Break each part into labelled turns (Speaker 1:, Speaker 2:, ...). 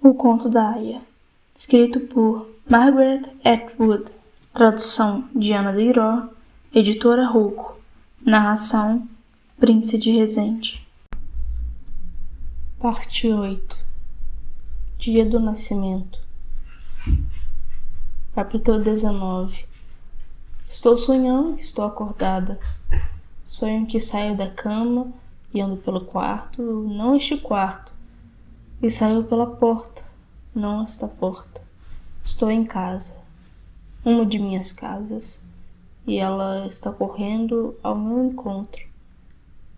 Speaker 1: O Conto da Aia, escrito por Margaret Atwood, tradução de Ana Deiró, editora Rouco, narração Prince de Resende. Parte 8. Dia do Nascimento. Capítulo 19. Estou sonhando que estou acordada. Sonho que saio da cama e ando pelo quarto, não este quarto, e saio pela porta, não esta porta. Estou em casa, uma de minhas casas, e ela está correndo ao meu encontro,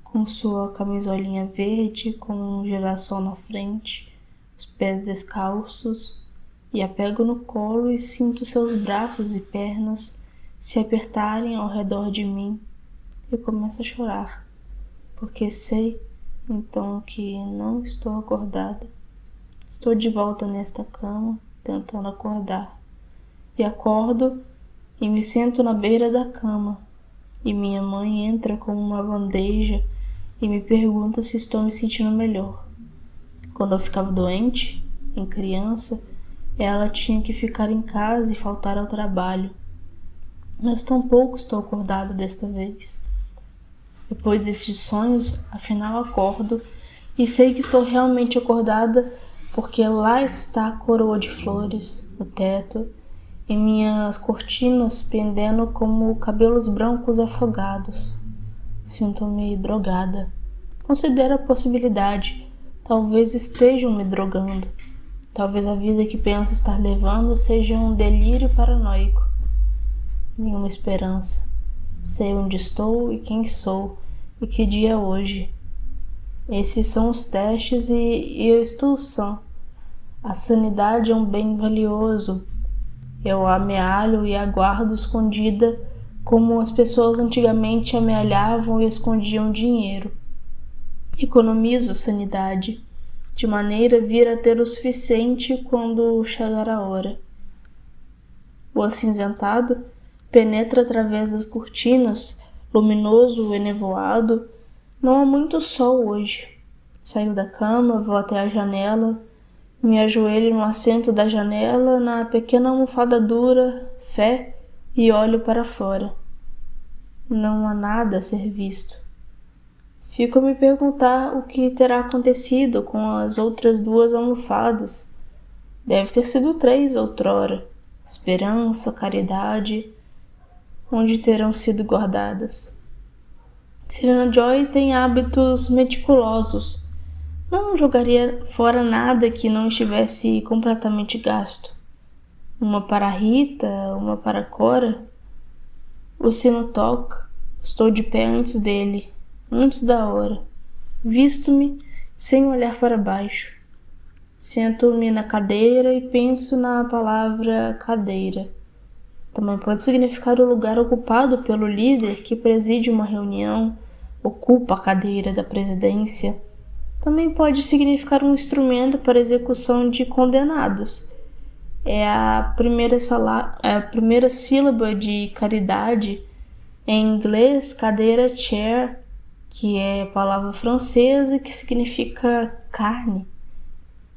Speaker 1: com sua camisolinha verde, com um girassol na frente, os pés descalços, e a pego no colo e sinto seus braços e pernas se apertarem ao redor de mim, e começo a chorar, porque sei então que não estou acordada. Estou de volta nesta cama, tentando acordar. E acordo e me sento na beira da cama. E minha mãe entra com uma bandeja e me pergunta se estou me sentindo melhor. Quando eu ficava doente, em criança, ela tinha que ficar em casa e faltar ao trabalho. Mas tampouco estou acordada desta vez. Depois destes sonhos, afinal acordo e sei que estou realmente acordada, porque lá está a coroa de flores no teto e minhas cortinas pendendo como cabelos brancos afogados. Sinto-me drogada. Considero a possibilidade. Talvez estejam me drogando. Talvez a vida que penso estar levando seja um delírio paranoico. Nenhuma esperança. Sei onde estou e quem sou e que dia é hoje. Esses são os testes e eu estou sã. A sanidade é um bem valioso. Eu a amealho e aguardo escondida como as pessoas antigamente amealhavam e escondiam dinheiro. Economizo sanidade, de maneira a vir a ter o suficiente quando chegar a hora. O acinzentado penetra através das cortinas, luminoso e nevoado. Não há muito sol hoje. Saio da cama, vou até a janela, me ajoelho no assento da janela, na pequena almofada dura, fé, e olho para fora. Não há nada a ser visto. Fico a me perguntar o que terá acontecido com as outras 2 almofadas. Deve ter sido 3 outrora. Esperança, caridade, onde terão sido guardadas. Serena Joy tem hábitos meticulosos. Não jogaria fora nada que não estivesse completamente gasto. Uma para Rita, uma para Cora. O sino toca. Estou de pé antes dele, antes da hora. Visto-me sem olhar para baixo. Sento-me na cadeira e penso na palavra cadeira. Também pode significar o lugar ocupado pelo líder que preside uma reunião, ocupa a cadeira da presidência. Também pode significar um instrumento para execução de condenados. É a primeira sílaba de caridade, em inglês, cadeira chair, que é palavra francesa que significa carne.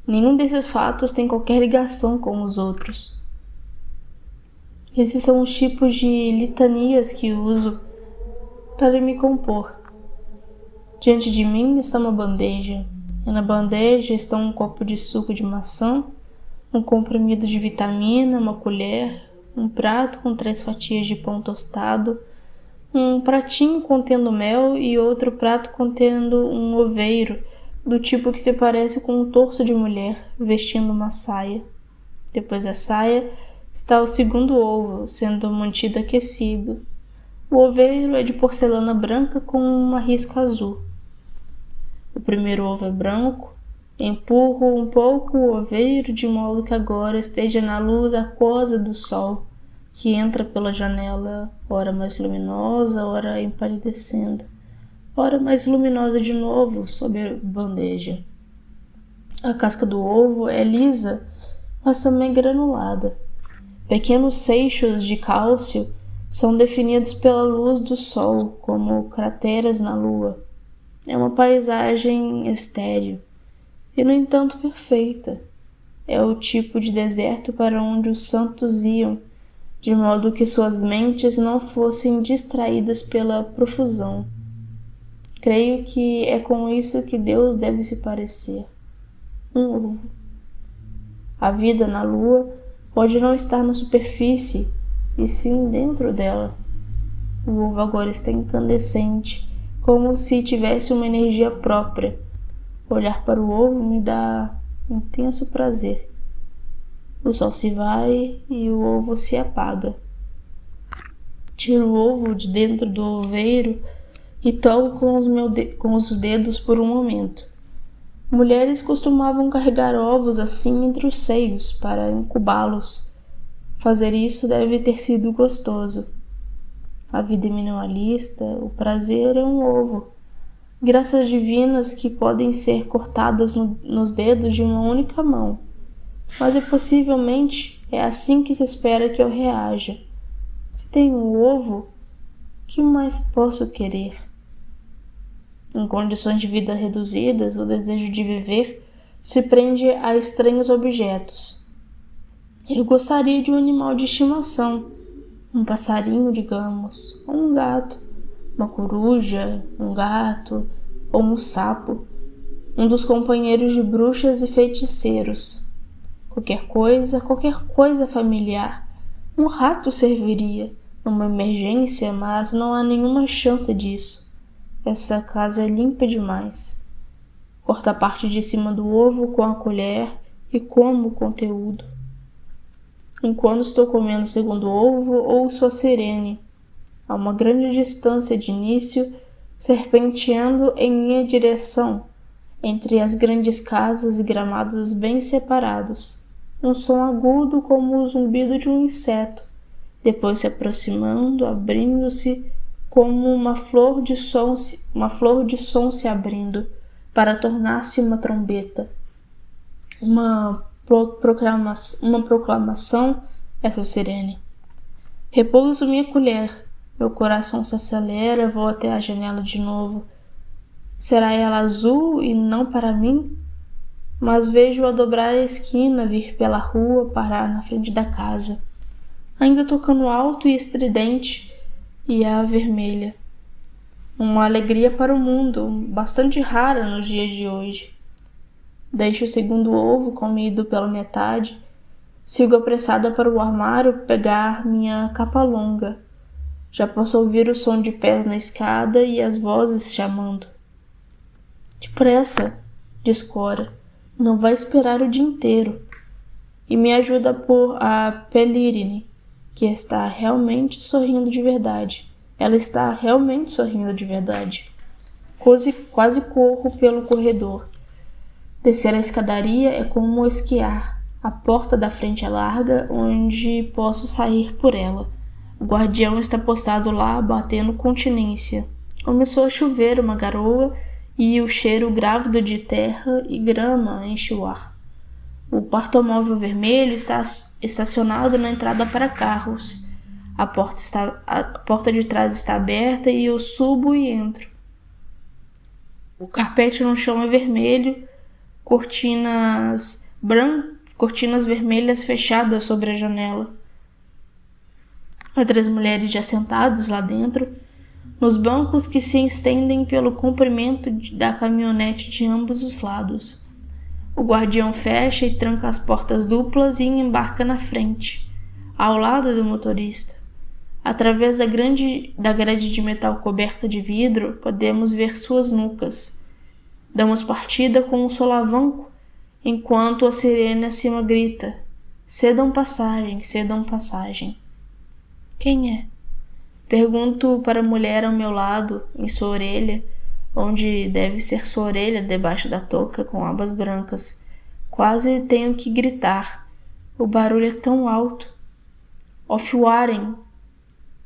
Speaker 1: Nenhum desses fatos tem qualquer ligação com os outros. Esses são os tipos de litanias que uso para me compor. Diante de mim está uma bandeja, e na bandeja está um copo de suco de maçã, um comprimido de vitamina, uma colher, um prato com 3 fatias de pão tostado, um pratinho contendo mel e outro prato contendo um oveiro, do tipo que se parece com um torso de mulher vestindo uma saia. Depois da saia está o segundo ovo, sendo mantido aquecido. O oveiro é de porcelana branca com uma risca azul. O primeiro ovo é branco. Empurro um pouco o oveiro de modo que agora esteja na luz aquosa do sol, que entra pela janela, ora mais luminosa, ora empalidecendo, ora mais luminosa de novo sob a bandeja. A casca do ovo é lisa, mas também granulada. Pequenos seixos de cálcio são definidos pela luz do sol, como crateras na lua. É uma paisagem estéril, e no entanto perfeita. é o tipo de deserto para onde os santos iam, de modo que suas mentes não fossem distraídas pela profusão. Creio que é com isso que Deus deve se parecer. Um ovo. A vida na lua pode não estar na superfície, e sim dentro dela. O ovo agora está incandescente, como se tivesse uma energia própria. Olhar para o ovo me dá intenso prazer. O sol se vai e o ovo se apaga. Tiro o ovo de dentro do oveiro e toco com os dedos por um momento. Mulheres costumavam carregar ovos assim entre os seios para incubá-los. Fazer isso deve ter sido gostoso. A vida é minimalista, o prazer é um ovo. Graças divinas que podem ser cortadas nos dedos de uma única mão. Mas possivelmente é assim que se espera que eu reaja. Se tenho um ovo, que mais posso querer? Em condições de vida reduzidas, o desejo de viver se prende a estranhos objetos. Eu gostaria de um animal de estimação, um passarinho, digamos, ou um gato, uma coruja, um gato ou um sapo, um dos companheiros de bruxas e feiticeiros. Qualquer coisa familiar. Um rato serviria numa emergência, mas não há nenhuma chance disso. Essa casa é limpa demais. Corto a parte de cima do ovo com a colher e como o conteúdo. Enquanto estou comendo o segundo ovo, ouço a sirene, a uma grande distância de início, serpenteando em minha direção, entre as grandes casas e gramados bem separados. Um som agudo como o zumbido de um inseto, depois se aproximando, abrindo-se como uma flor de som se abrindo, para tornar-se uma trombeta. Uma proclamação, essa sirene. Repouso minha colher, meu coração se acelera, vou até a janela de novo. Será ela azul e não para mim? Mas vejo-a dobrar a esquina, vir pela rua, parar na frente da casa, ainda tocando alto e estridente, e a vermelha. Uma alegria para o mundo, bastante rara nos dias de hoje. Deixo o segundo ovo comido pela metade, sigo apressada para o armário pegar minha capa longa. Já posso ouvir o som de pés na escada e as vozes chamando. Depressa, diz Cora, não vai esperar o dia inteiro. E me ajuda a pôr a Pelirine, que está realmente sorrindo de verdade. Ela está realmente sorrindo de verdade. Quase corro pelo corredor. Descer a escadaria é como esquiar. A porta da frente é larga, onde posso sair por ela. O guardião está postado lá, batendo continência. Começou a chover uma garoa e o cheiro grávido de terra e grama enche o ar. O porta-móvel vermelho está estacionado na entrada para carros. A porta de trás está aberta e eu subo e entro. O carpete no chão é vermelho, cortinas vermelhas fechadas sobre a janela. Há 3 mulheres já sentadas lá dentro, nos bancos que se estendem pelo comprimento da caminhonete de ambos os lados. O guardião fecha e tranca as portas duplas e embarca na frente, ao lado do motorista. Através da grade de metal coberta de vidro, podemos ver suas nucas. Damos partida com um solavanco, enquanto a sirene acima grita: cedam passagem, cedam passagem. Quem é? Pergunto para a mulher ao meu lado, em sua orelha, onde deve ser sua orelha debaixo da touca com abas brancas. Quase tenho que gritar. O barulho é tão alto. Off-Warren!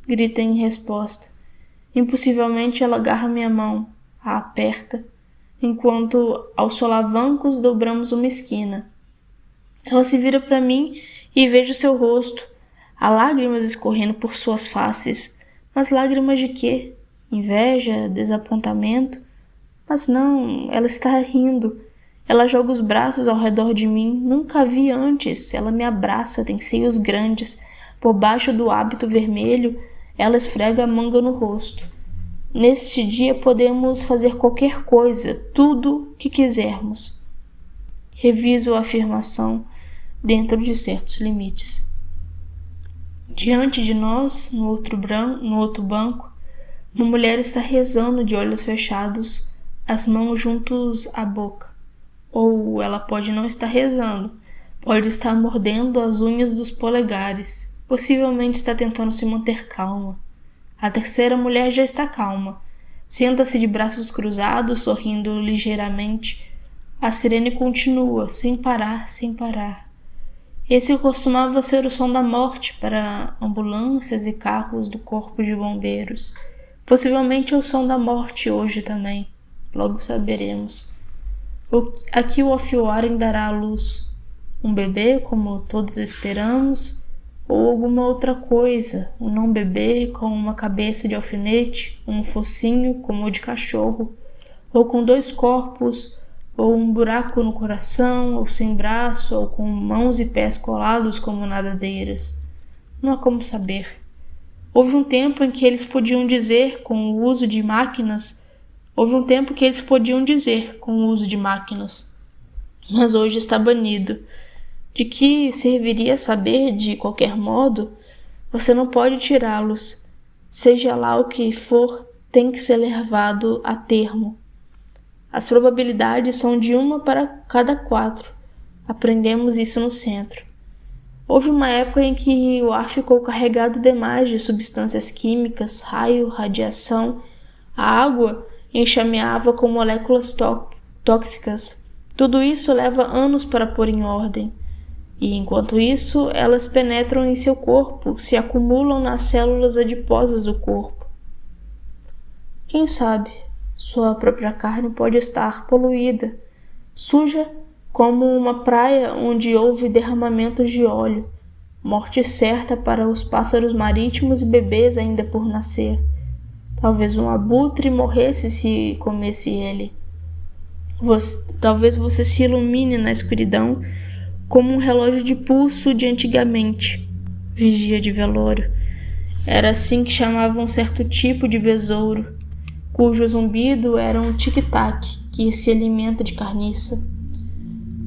Speaker 1: Grita em resposta. Impossivelmente ela agarra minha mão, a aperta, enquanto aos solavancos dobramos uma esquina. Ela se vira para mim e vejo seu rosto. Há lágrimas escorrendo por suas faces. Mas lágrimas de quê? Inveja? Desapontamento? Mas não, ela está rindo. Ela joga os braços ao redor de mim, nunca a vi antes. Ela me abraça, tem seios grandes. Por baixo do hábito vermelho, ela esfrega a manga no rosto. Neste dia podemos fazer qualquer coisa, tudo que quisermos. Reviso a afirmação dentro de certos limites. Diante de nós, no outro banco, uma mulher está rezando de olhos fechados, as mãos juntos à boca. Ou ela pode não estar rezando, pode estar mordendo as unhas dos polegares. Possivelmente está tentando se manter calma. A terceira mulher já está calma. Senta-se de braços cruzados, sorrindo ligeiramente. A sirene continua, sem parar, sem parar. Esse costumava ser o som da morte para ambulâncias e carros do corpo de bombeiros. Possivelmente é o som da morte hoje também. Logo saberemos. Aqui o Off-Warren dará à luz um bebê, como todos esperamos, ou alguma outra coisa, um não bebê com uma cabeça de alfinete, um focinho como o de cachorro, ou com 2 corpos, ou um buraco no coração, ou sem braço, ou com mãos e pés colados como nadadeiras. Não há como saber. Houve um tempo em que eles podiam dizer com o uso de máquinas, mas hoje está banido. De que serviria saber de qualquer modo? Você não pode tirá-los. Seja lá o que for, tem que ser levado a termo. As probabilidades são de 1 para cada 4. Aprendemos isso no centro. Houve uma época em que o ar ficou carregado demais de substâncias químicas, raio, radiação. A água enxameava com moléculas tóxicas. Tudo isso leva anos para pôr em ordem. E, enquanto isso, elas penetram em seu corpo, se acumulam nas células adiposas do corpo. Quem sabe, sua própria carne pode estar poluída, suja como uma praia onde houve derramamentos de óleo, morte certa para os pássaros marítimos e bebês ainda por nascer. Talvez um abutre morresse se comesse ele. Talvez você se ilumine na escuridão como um relógio de pulso de antigamente, vigia de velório. Era assim que chamavam um certo tipo de besouro, cujo zumbido era um tic-tac que se alimenta de carniça.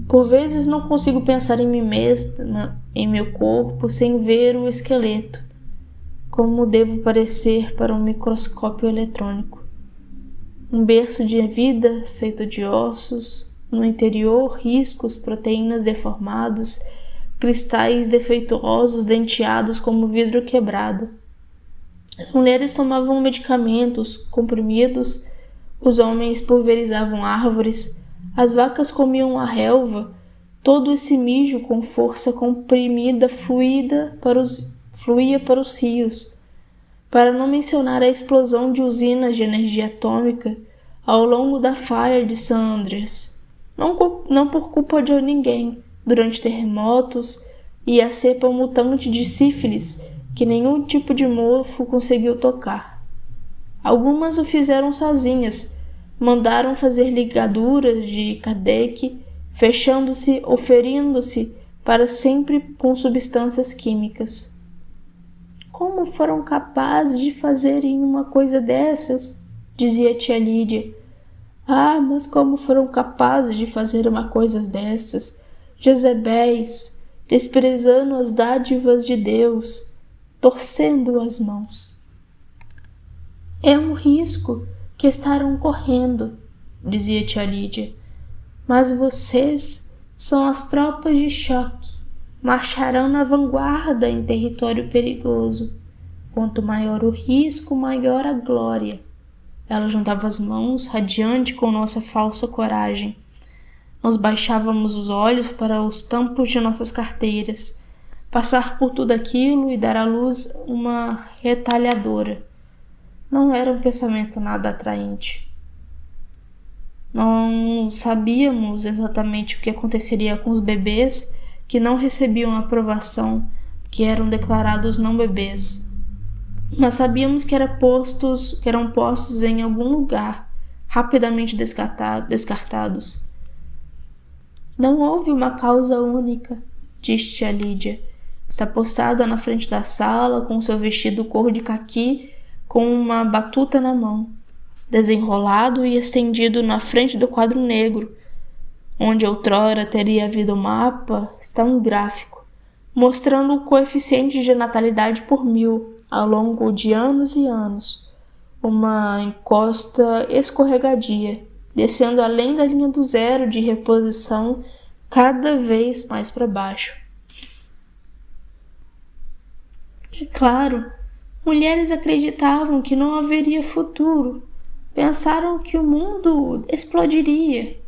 Speaker 1: Por vezes não consigo pensar em mim mesma, em meu corpo, sem ver o esqueleto, como devo parecer para um microscópio eletrônico. Um berço de vida feito de ossos, no interior riscos, proteínas deformadas, cristais defeituosos denteados como vidro quebrado. As mulheres tomavam medicamentos, comprimidos, os homens pulverizavam árvores, as vacas comiam a relva, todo esse mijo com força comprimida fluía para os rios, para não mencionar a explosão de usinas de energia atômica ao longo da falha de San Andreas. Não por culpa de ninguém, durante terremotos e a cepa mutante de sífilis que nenhum tipo de mofo conseguiu tocar. Algumas o fizeram sozinhas, mandaram fazer ligaduras de Kardec, fechando-se ou ferindo-se para sempre com substâncias químicas. Como foram capazes de fazerem uma coisa dessas? Dizia tia Lídia. Ah, mas como foram capazes de fazer uma coisa dessas? Jezebéis, desprezando as dádivas de Deus, torcendo as mãos. É um risco que estarão correndo, dizia tia Lídia. Mas vocês são as tropas de choque, marcharão na vanguarda em território perigoso. Quanto maior o risco, maior a glória. Ela juntava as mãos, radiante com nossa falsa coragem. Nós baixávamos os olhos para os tampos de nossas carteiras, passar por tudo aquilo e dar à luz uma retalhadora. Não era um pensamento nada atraente. Não sabíamos exatamente o que aconteceria com os bebês que não recebiam aprovação, que eram declarados não bebês. Mas sabíamos que eram postos em algum lugar, rapidamente descartados. Não houve uma causa única, disse tia Lídia. Está postada na frente da sala, com seu vestido cor de caqui, com uma batuta na mão. Desenrolado e estendido na frente do quadro negro, onde outrora teria havido um mapa, está um gráfico, mostrando o coeficiente de natalidade por 1000, ao longo de anos e anos. Uma encosta escorregadia, descendo além da linha do zero de reposição, cada vez mais para baixo. E claro, mulheres acreditavam que não haveria futuro. Pensaram que o mundo explodiria.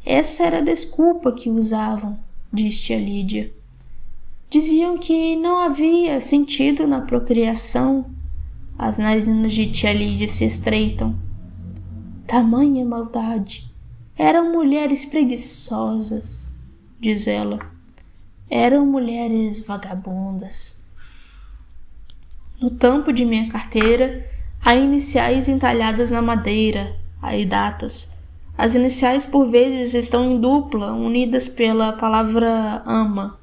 Speaker 1: Essa era a desculpa que usavam, disse tia Lídia. Diziam que não havia sentido na procriação. As narinas de tia Lídia se estreitam. Tamanha maldade. Eram mulheres preguiçosas, diz ela. Eram mulheres vagabundas. No tampo de minha carteira, há iniciais entalhadas na madeira, aí datas. As iniciais por vezes estão em dupla, unidas pela palavra AMA.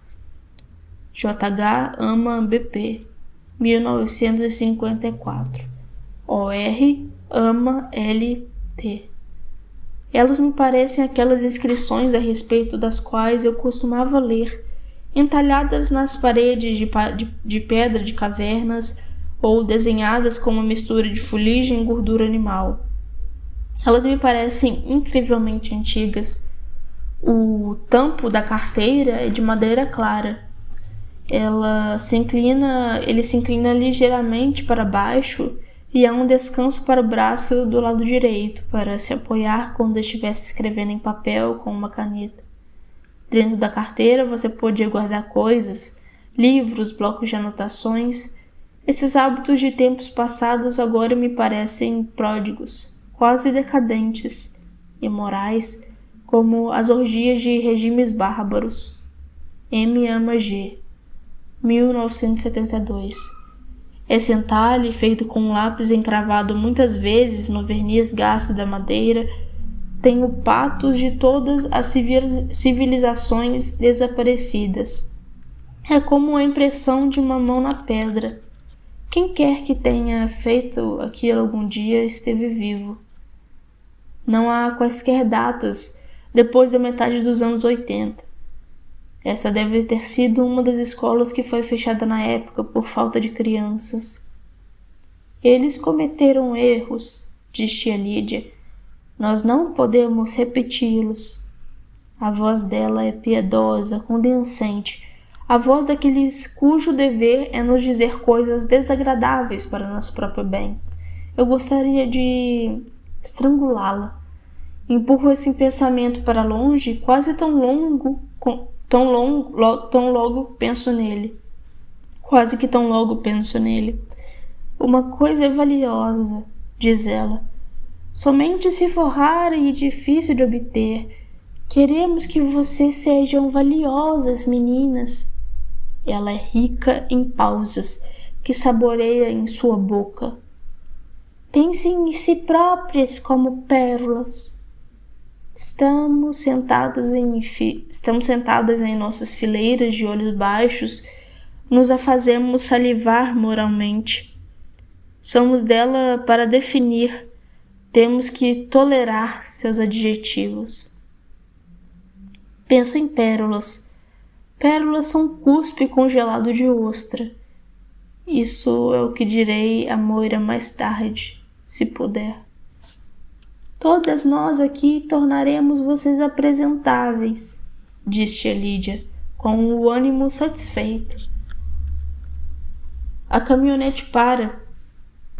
Speaker 1: JH AMA BP, 1954. OR AMA LT. Elas me parecem aquelas inscrições a respeito das quais eu costumava ler, entalhadas nas paredes de pedra de cavernas ou desenhadas com uma mistura de fuligem e gordura animal. Elas me parecem incrivelmente antigas. O tampo da carteira é de madeira clara. Ele se inclina ligeiramente para baixo e há um descanso para o braço do lado direito, para se apoiar quando estivesse escrevendo em papel com uma caneta. Dentro da carteira você podia guardar coisas, livros, blocos de anotações. Esses hábitos de tempos passados agora me parecem pródigos, quase decadentes, imorais, como as orgias de regimes bárbaros. M. Ama G. 1972. Esse entalhe, feito com um lápis encravado muitas vezes no verniz gasto da madeira, tem o patos de todas as civilizações desaparecidas. É como a impressão de uma mão na pedra. Quem quer que tenha feito aquilo algum dia esteve vivo. Não há quaisquer datas depois da metade dos anos 80. Essa deve ter sido uma das escolas que foi fechada na época por falta de crianças. Eles cometeram erros, diz tia Lídia. Nós não podemos repeti-los. A voz dela é piedosa, condescendente. A voz daqueles cujo dever é nos dizer coisas desagradáveis para nosso próprio bem. Eu gostaria de estrangulá-la. Empurro esse pensamento para longe, quase tão logo penso nele. Quase que tão logo penso nele. Uma coisa é valiosa, diz ela. Somente se for rara e difícil de obter. Queremos que vocês sejam valiosas, meninas. Ela é rica em pausas que saboreia em sua boca. Pensem em si próprias como pérolas. Estamos sentadas em nossas fileiras de olhos baixos, nos afazemos salivar moralmente. Somos dela para definir, temos que tolerar seus adjetivos. Penso em pérolas. Pérolas são cuspe congelado de ostra. Isso é o que direi a Moira mais tarde, se puder. Todas nós aqui tornaremos vocês apresentáveis, disse tia Lídia, com o ânimo satisfeito. A caminhonete para.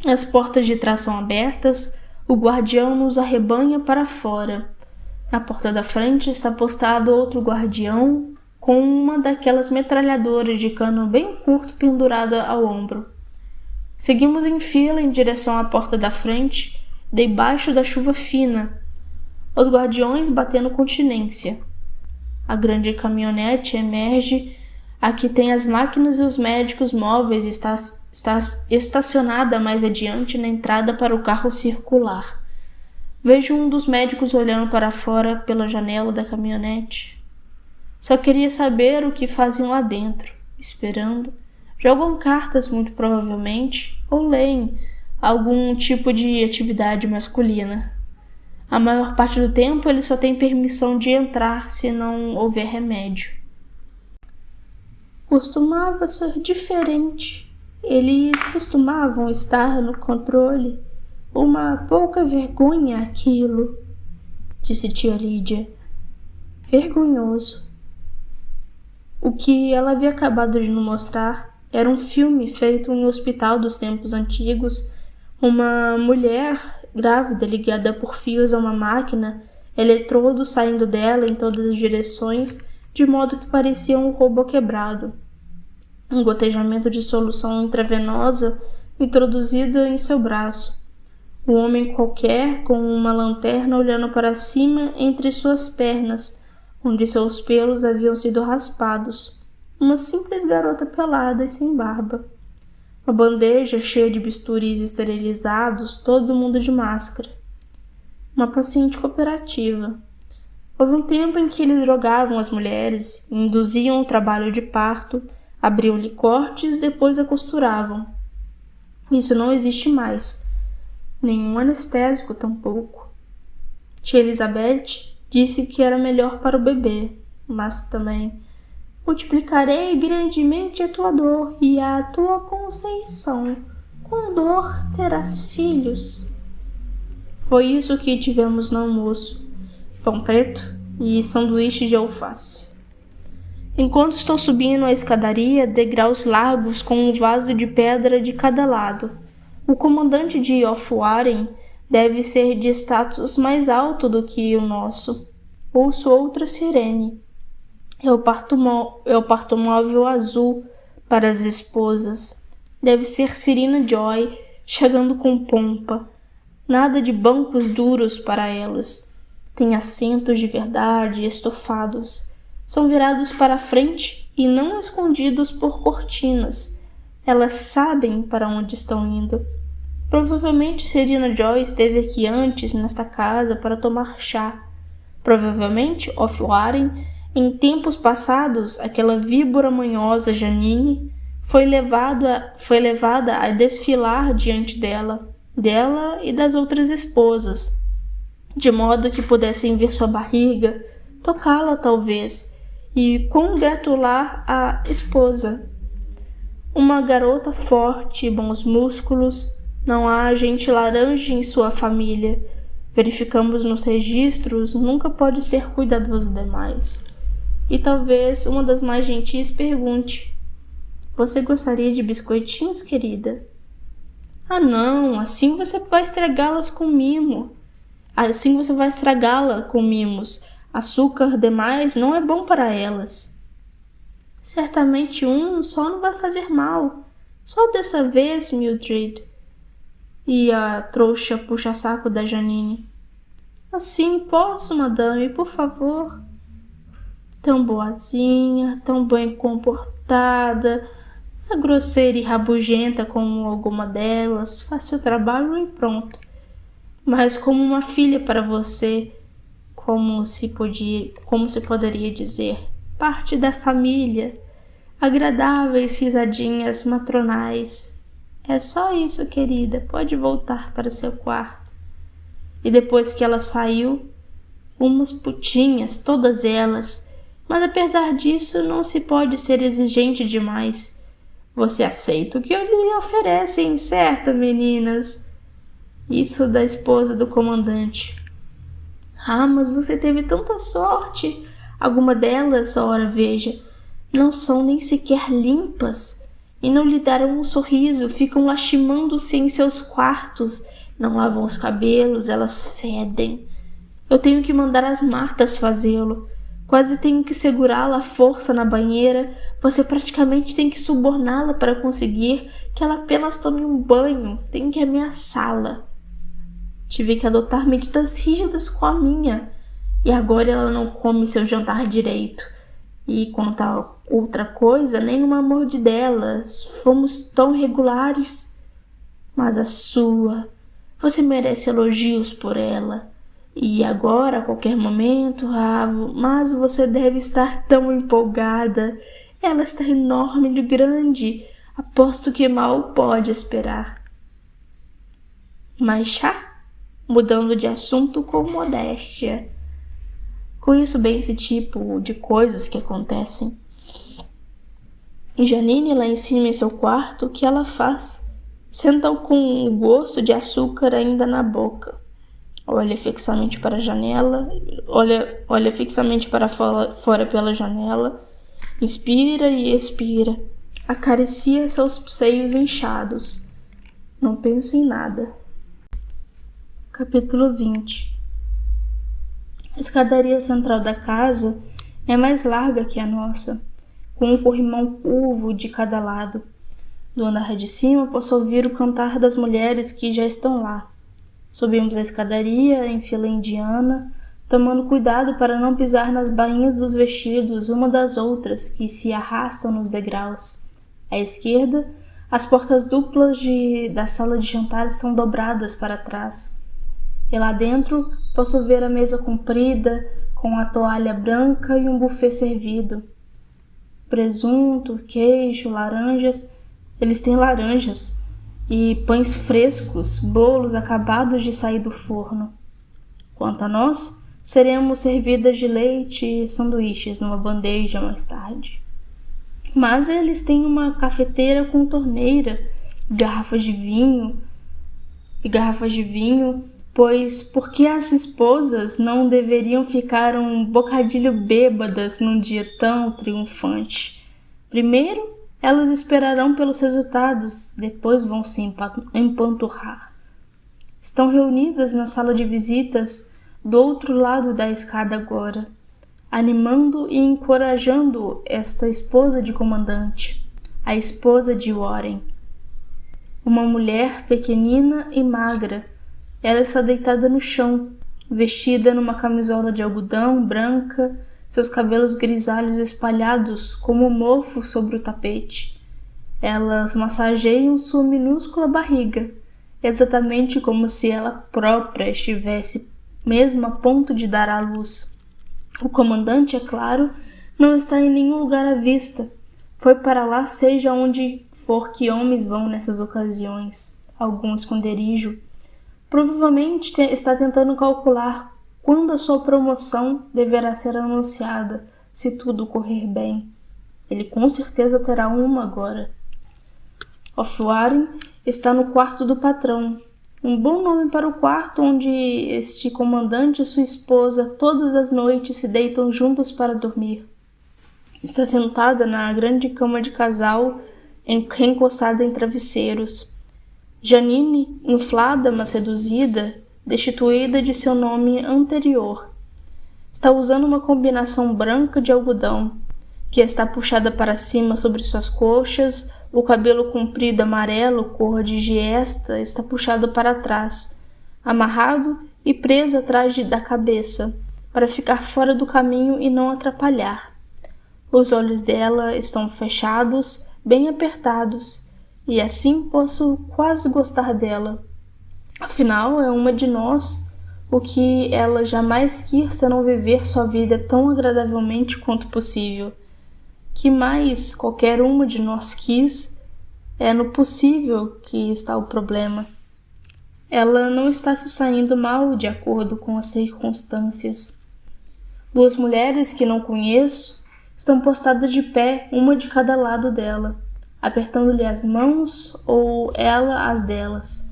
Speaker 1: As portas de trás são abertas, o guardião nos arrebanha para fora. Na porta da frente está postado outro guardião com uma daquelas metralhadoras de cano bem curto pendurada ao ombro. Seguimos em fila em direção à porta da frente, debaixo da chuva fina, os guardiões batendo continência. A grande caminhonete emerge, a que tem as máquinas e os médicos móveis está estacionada mais adiante na entrada para o carro circular. Vejo um dos médicos olhando para fora pela janela da caminhonete. Só queria saber o que faziam lá dentro, esperando. Jogam cartas, muito provavelmente, ou leem algum tipo de atividade masculina. A maior parte do tempo ele só tem permissão de entrar se não houver remédio. Costumava ser diferente. Eles costumavam estar no controle. Uma pouca vergonha aquilo, disse tia Lídia. Vergonhoso. O que ela havia acabado de nos mostrar era um filme feito em um hospital dos tempos antigos. Uma mulher grávida ligada por fios a uma máquina, eletrodos saindo dela em todas as direções, de modo que parecia um robô quebrado. Um gotejamento de solução intravenosa introduzida em seu braço. Um homem qualquer com uma lanterna olhando para cima entre suas pernas, onde seus pelos haviam sido raspados. Uma simples garota pelada e sem barba. Uma bandeja cheia de bisturis esterilizados, todo mundo de máscara. Uma paciente cooperativa. Houve um tempo em que eles drogavam as mulheres, induziam o trabalho de parto, abriam-lhe cortes, depois a costuravam. Isso não existe mais. Nenhum anestésico tampouco. Tia Elizabeth disse que era melhor para o bebê, mas também multiplicarei grandemente a tua dor e a tua conceição. Com dor terás filhos. Foi isso que tivemos no almoço. Pão preto e sanduíche de alface. Enquanto estou subindo a escadaria, degraus largos com um vaso de pedra de cada lado. O comandante de Offwaren deve ser de status mais alto do que o nosso. Ouço outra sirene. É o porta-móvel azul para as esposas. Deve ser Serena Joy chegando com pompa. Nada de bancos duros para elas. Tem assentos de verdade, estofados. São virados para a frente e não escondidos por cortinas. Elas sabem para onde estão indo. Provavelmente Serena Joy esteve aqui antes, nesta casa, para tomar chá. Provavelmente Offwaren, em tempos passados, aquela víbora manhosa Janine foi levada a desfilar diante dela e das outras esposas, de modo que pudessem ver sua barriga, tocá-la talvez, e congratular a esposa. Uma garota forte, bons músculos, não há gente laranja em sua família. Verificamos nos registros, nunca pode ser cuidadoso demais. E talvez uma das mais gentis pergunte: você gostaria de biscoitinhos, querida? Ah não, assim você vai estragá-la com mimos. Açúcar demais não é bom para elas. Certamente um só não vai fazer mal. Só dessa vez, Mildred. E a trouxa puxa-saco da Janine. Assim posso, madame, por favor. Tão boazinha, tão bem comportada, a grosseira e rabugenta como alguma delas, faz seu trabalho e pronto. Mas como uma filha para você, como se poderia dizer, parte da família, agradáveis risadinhas matronais. É só isso, querida, pode voltar para seu quarto. E depois que ela saiu, umas putinhas, todas elas, mas apesar disso não se pode ser exigente demais. Você aceita o que lhe oferecem, certo, meninas? Isso da esposa do comandante. Ah, mas você teve tanta sorte. Alguma delas, ora veja, não são nem sequer limpas e não lhe deram um sorriso, ficam lastimando-se em seus quartos, não lavam os cabelos, elas fedem. Eu tenho que mandar as Martas fazê-lo. Quase tenho que segurá-la à força na banheira. Você praticamente tem que suborná-la para conseguir que ela apenas tome um banho. Tem que ameaçá-la. Tive que adotar medidas rígidas com a minha. E agora ela não come seu jantar direito. E quanto a outra coisa, nenhuma mordidela. Fomos tão regulares. Mas a sua... Você merece elogios por ela. E agora, a qualquer momento, Ravo, mas você deve estar tão empolgada. Ela está enorme de grande. Aposto que mal pode esperar. Mas chá, mudando de assunto com modéstia. Conheço bem esse tipo de coisas que acontecem. E Janine lá em cima em seu quarto, o que ela faz? Senta com o gosto de açúcar ainda na boca. Olha fixamente para a janela, olha fixamente para fora pela janela, inspira e expira, acaricia seus seios inchados. Não pensa em nada. Capítulo 20. A escadaria central da casa é mais larga que a nossa, com um corrimão curvo de cada lado. Do andar de cima posso ouvir o cantar das mulheres que já estão lá. Subimos a escadaria em fila indiana, tomando cuidado para não pisar nas bainhas dos vestidos uma das outras que se arrastam nos degraus. À esquerda, as portas duplas da sala de jantar são dobradas para trás. E lá dentro posso ver a mesa comprida, com a toalha branca e um buffet servido. Presunto, queijo, laranjas. Eles têm laranjas. E pães frescos, bolos acabados de sair do forno. Quanto a nós, seremos servidas de leite e sanduíches numa bandeja mais tarde. Mas eles têm uma cafeteira com torneira e garrafas de vinho, pois por que as esposas não deveriam ficar um bocadinho bêbadas num dia tão triunfante? Primeiro, elas esperarão pelos resultados, depois vão se empanturrar. Estão reunidas na sala de visitas, do outro lado da escada agora, animando e encorajando esta esposa de comandante, a esposa de Warren. Uma mulher pequenina e magra, ela está deitada no chão, vestida numa camisola de algodão branca, seus cabelos grisalhos espalhados como mofo sobre o tapete. Elas massageiam sua minúscula barriga, exatamente como se ela própria estivesse mesmo a ponto de dar à luz. O comandante, é claro, não está em nenhum lugar à vista. Foi para lá, seja onde for que homens vão nessas ocasiões. Algum esconderijo. Provavelmente está tentando calcular quando a sua promoção deverá ser anunciada, se tudo correr bem. Ele com certeza terá uma agora. Warren está no quarto do patrão. Um bom nome para o quarto onde este comandante e sua esposa todas as noites se deitam juntos para dormir. Está sentada na grande cama de casal, encostada em travesseiros. Janine, inflada, mas reduzida, destituída de seu nome anterior. Está usando uma combinação branca de algodão, que está puxada para cima sobre suas coxas, o cabelo comprido amarelo, cor de giesta, está puxado para trás, amarrado e preso atrás da cabeça, para ficar fora do caminho e não atrapalhar. Os olhos dela estão fechados, bem apertados, e assim posso quase gostar dela. Afinal, é uma de nós, o que ela jamais quis senão viver sua vida tão agradavelmente quanto possível. Que mais qualquer uma de nós quis, é no possível que está o problema. Ela não está se saindo mal de acordo com as circunstâncias. Duas mulheres que não conheço estão postadas de pé, uma de cada lado dela, apertando-lhe as mãos ou ela as delas.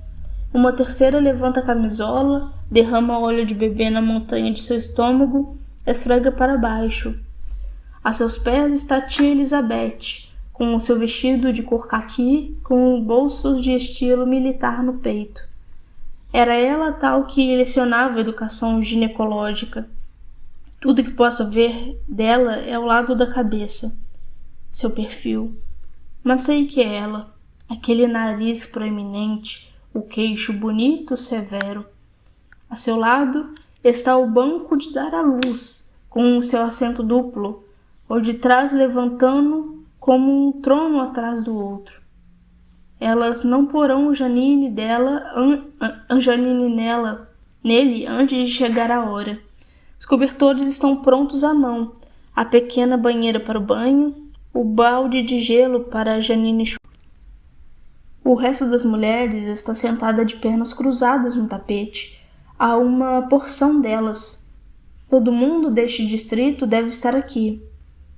Speaker 1: Uma terceira levanta a camisola, derrama óleo de bebê na montanha de seu estômago, esfrega para baixo. A seus pés está a tia Elizabeth, com o seu vestido de cor caqui, com bolsos de estilo militar no peito. Era ela tal que lecionava educação ginecológica. Tudo que posso ver dela é o lado da cabeça, seu perfil. Mas sei que é ela, aquele nariz proeminente, o queixo bonito, severo. A seu lado está o banco de dar à luz, com o seu assento duplo, o de trás levantando como um trono atrás do outro. Elas não porão Janine nela, nele antes de chegar a hora. Os cobertores estão prontos à mão, a pequena banheira para o banho, o balde de gelo para a Janine. O resto das mulheres está sentada de pernas cruzadas no tapete. Há uma porção delas. Todo mundo deste distrito deve estar aqui.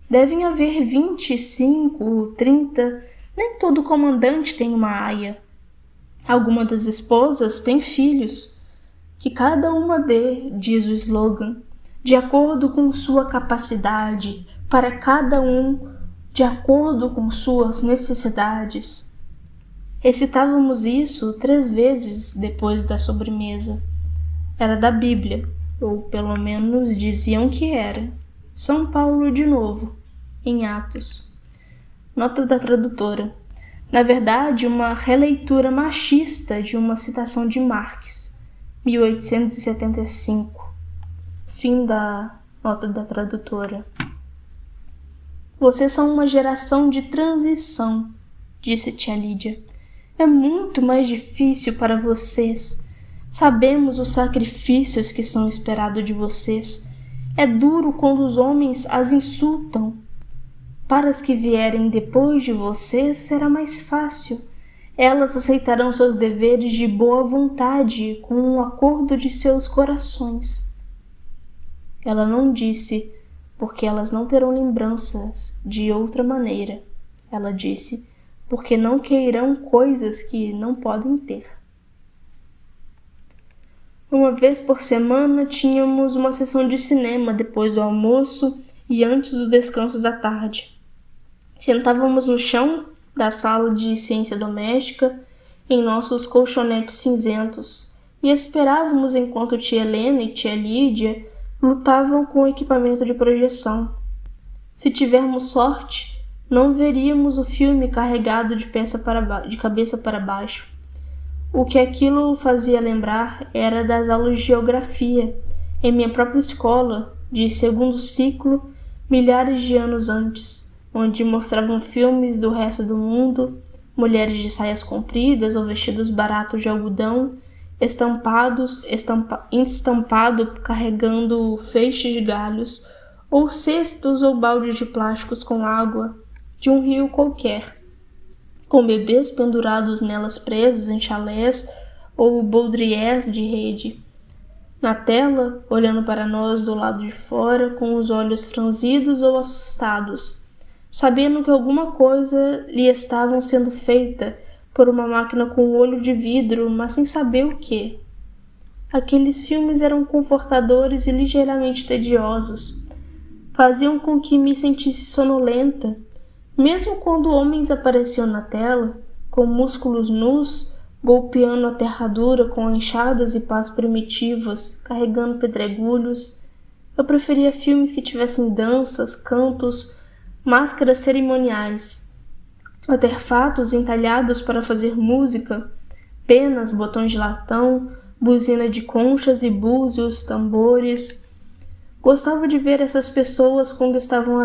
Speaker 1: Devem haver 25, 30. Nem todo comandante tem uma aia. Alguma das esposas tem filhos. Que cada uma dê, diz o slogan, de acordo com sua capacidade, para cada um, de acordo com suas necessidades. Recitávamos isso 3 vezes depois da sobremesa. Era da Bíblia, ou pelo menos diziam que era. São Paulo de novo, em Atos. Nota da tradutora. Na verdade, uma releitura machista de uma citação de Marx, 1875. Fim da nota da tradutora. Vocês são uma geração de transição, disse tia Lídia. É muito mais difícil para vocês. Sabemos os sacrifícios que são esperados de vocês. É duro quando os homens as insultam. Para as que vierem depois de vocês será mais fácil. Elas aceitarão seus deveres de boa vontade com o acordo de seus corações. Ela não disse, porque elas não terão lembranças de outra maneira. Ela disse, porque não queirão coisas que não podem ter. Uma vez por semana tínhamos uma sessão de cinema depois do almoço e antes do descanso da tarde. Sentávamos no chão da sala de ciência doméstica em nossos colchonetes cinzentos e esperávamos enquanto tia Helena e tia Lídia lutavam com o equipamento de projeção. Se tivermos sorte, não veríamos o filme carregado de cabeça para baixo. O que aquilo fazia lembrar era das aulas de geografia em minha própria escola, de 2º ciclo, milhares de anos antes, onde mostravam filmes do resto do mundo, mulheres de saias compridas ou vestidos baratos de algodão, estampado carregando feixes de galhos, ou cestos ou baldes de plásticos com água de um rio qualquer, com bebês pendurados nelas presos em chalés ou baudriers de rede. Na tela, olhando para nós do lado de fora, com os olhos franzidos ou assustados, sabendo que alguma coisa lhe estava sendo feita por uma máquina com olho de vidro, mas sem saber o que. Aqueles filmes eram confortadores e ligeiramente tediosos. Faziam com que me sentisse sonolenta, mesmo quando homens apareciam na tela, com músculos nus, golpeando a terra dura com enxadas e pás primitivas, carregando pedregulhos. Eu preferia filmes que tivessem danças, cantos, máscaras cerimoniais, artefatos entalhados para fazer música, penas, botões de latão, buzina de conchas e búzios, tambores. Gostava de ver essas pessoas quando estavam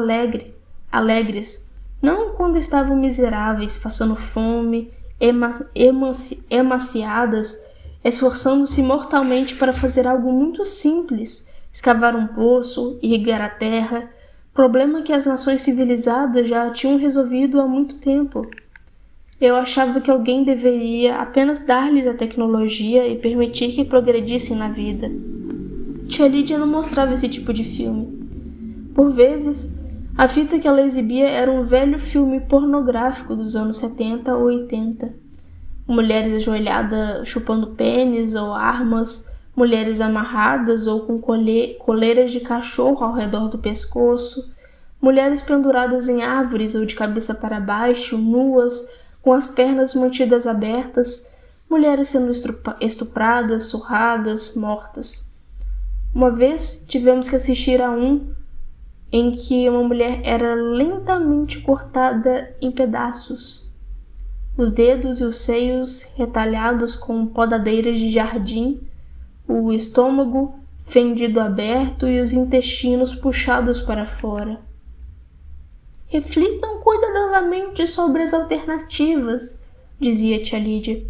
Speaker 1: alegres, não quando estavam miseráveis, passando fome, emaciadas, esforçando-se mortalmente para fazer algo muito simples, escavar um poço, irrigar a terra, problema que as nações civilizadas já tinham resolvido há muito tempo. Eu achava que alguém deveria apenas dar-lhes a tecnologia e permitir que progredissem na vida. Tia Lídia não mostrava esse tipo de filme. Por vezes, a fita que ela exibia era um velho filme pornográfico dos anos 70 ou 80. Mulheres ajoelhadas chupando pênis ou armas, mulheres amarradas ou com coleiras de cachorro ao redor do pescoço, mulheres penduradas em árvores ou de cabeça para baixo, nuas, com as pernas mantidas abertas, mulheres sendo estupradas, surradas, mortas. Uma vez tivemos que assistir a um em que uma mulher era lentamente cortada em pedaços. Os dedos e os seios retalhados com podadeiras de jardim, o estômago fendido aberto e os intestinos puxados para fora. Reflitam cuidadosamente sobre as alternativas, dizia tia Lídia.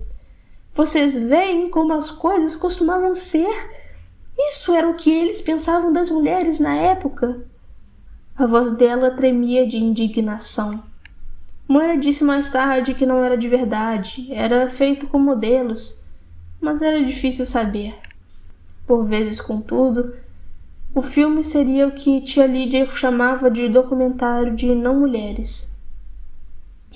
Speaker 1: Vocês veem como as coisas costumavam ser? Isso era o que eles pensavam das mulheres na época. A voz dela tremia de indignação. Moira disse mais tarde que não era de verdade, era feito com modelos, mas era difícil saber. Por vezes, contudo, o filme seria o que tia Lídia chamava de documentário de não mulheres.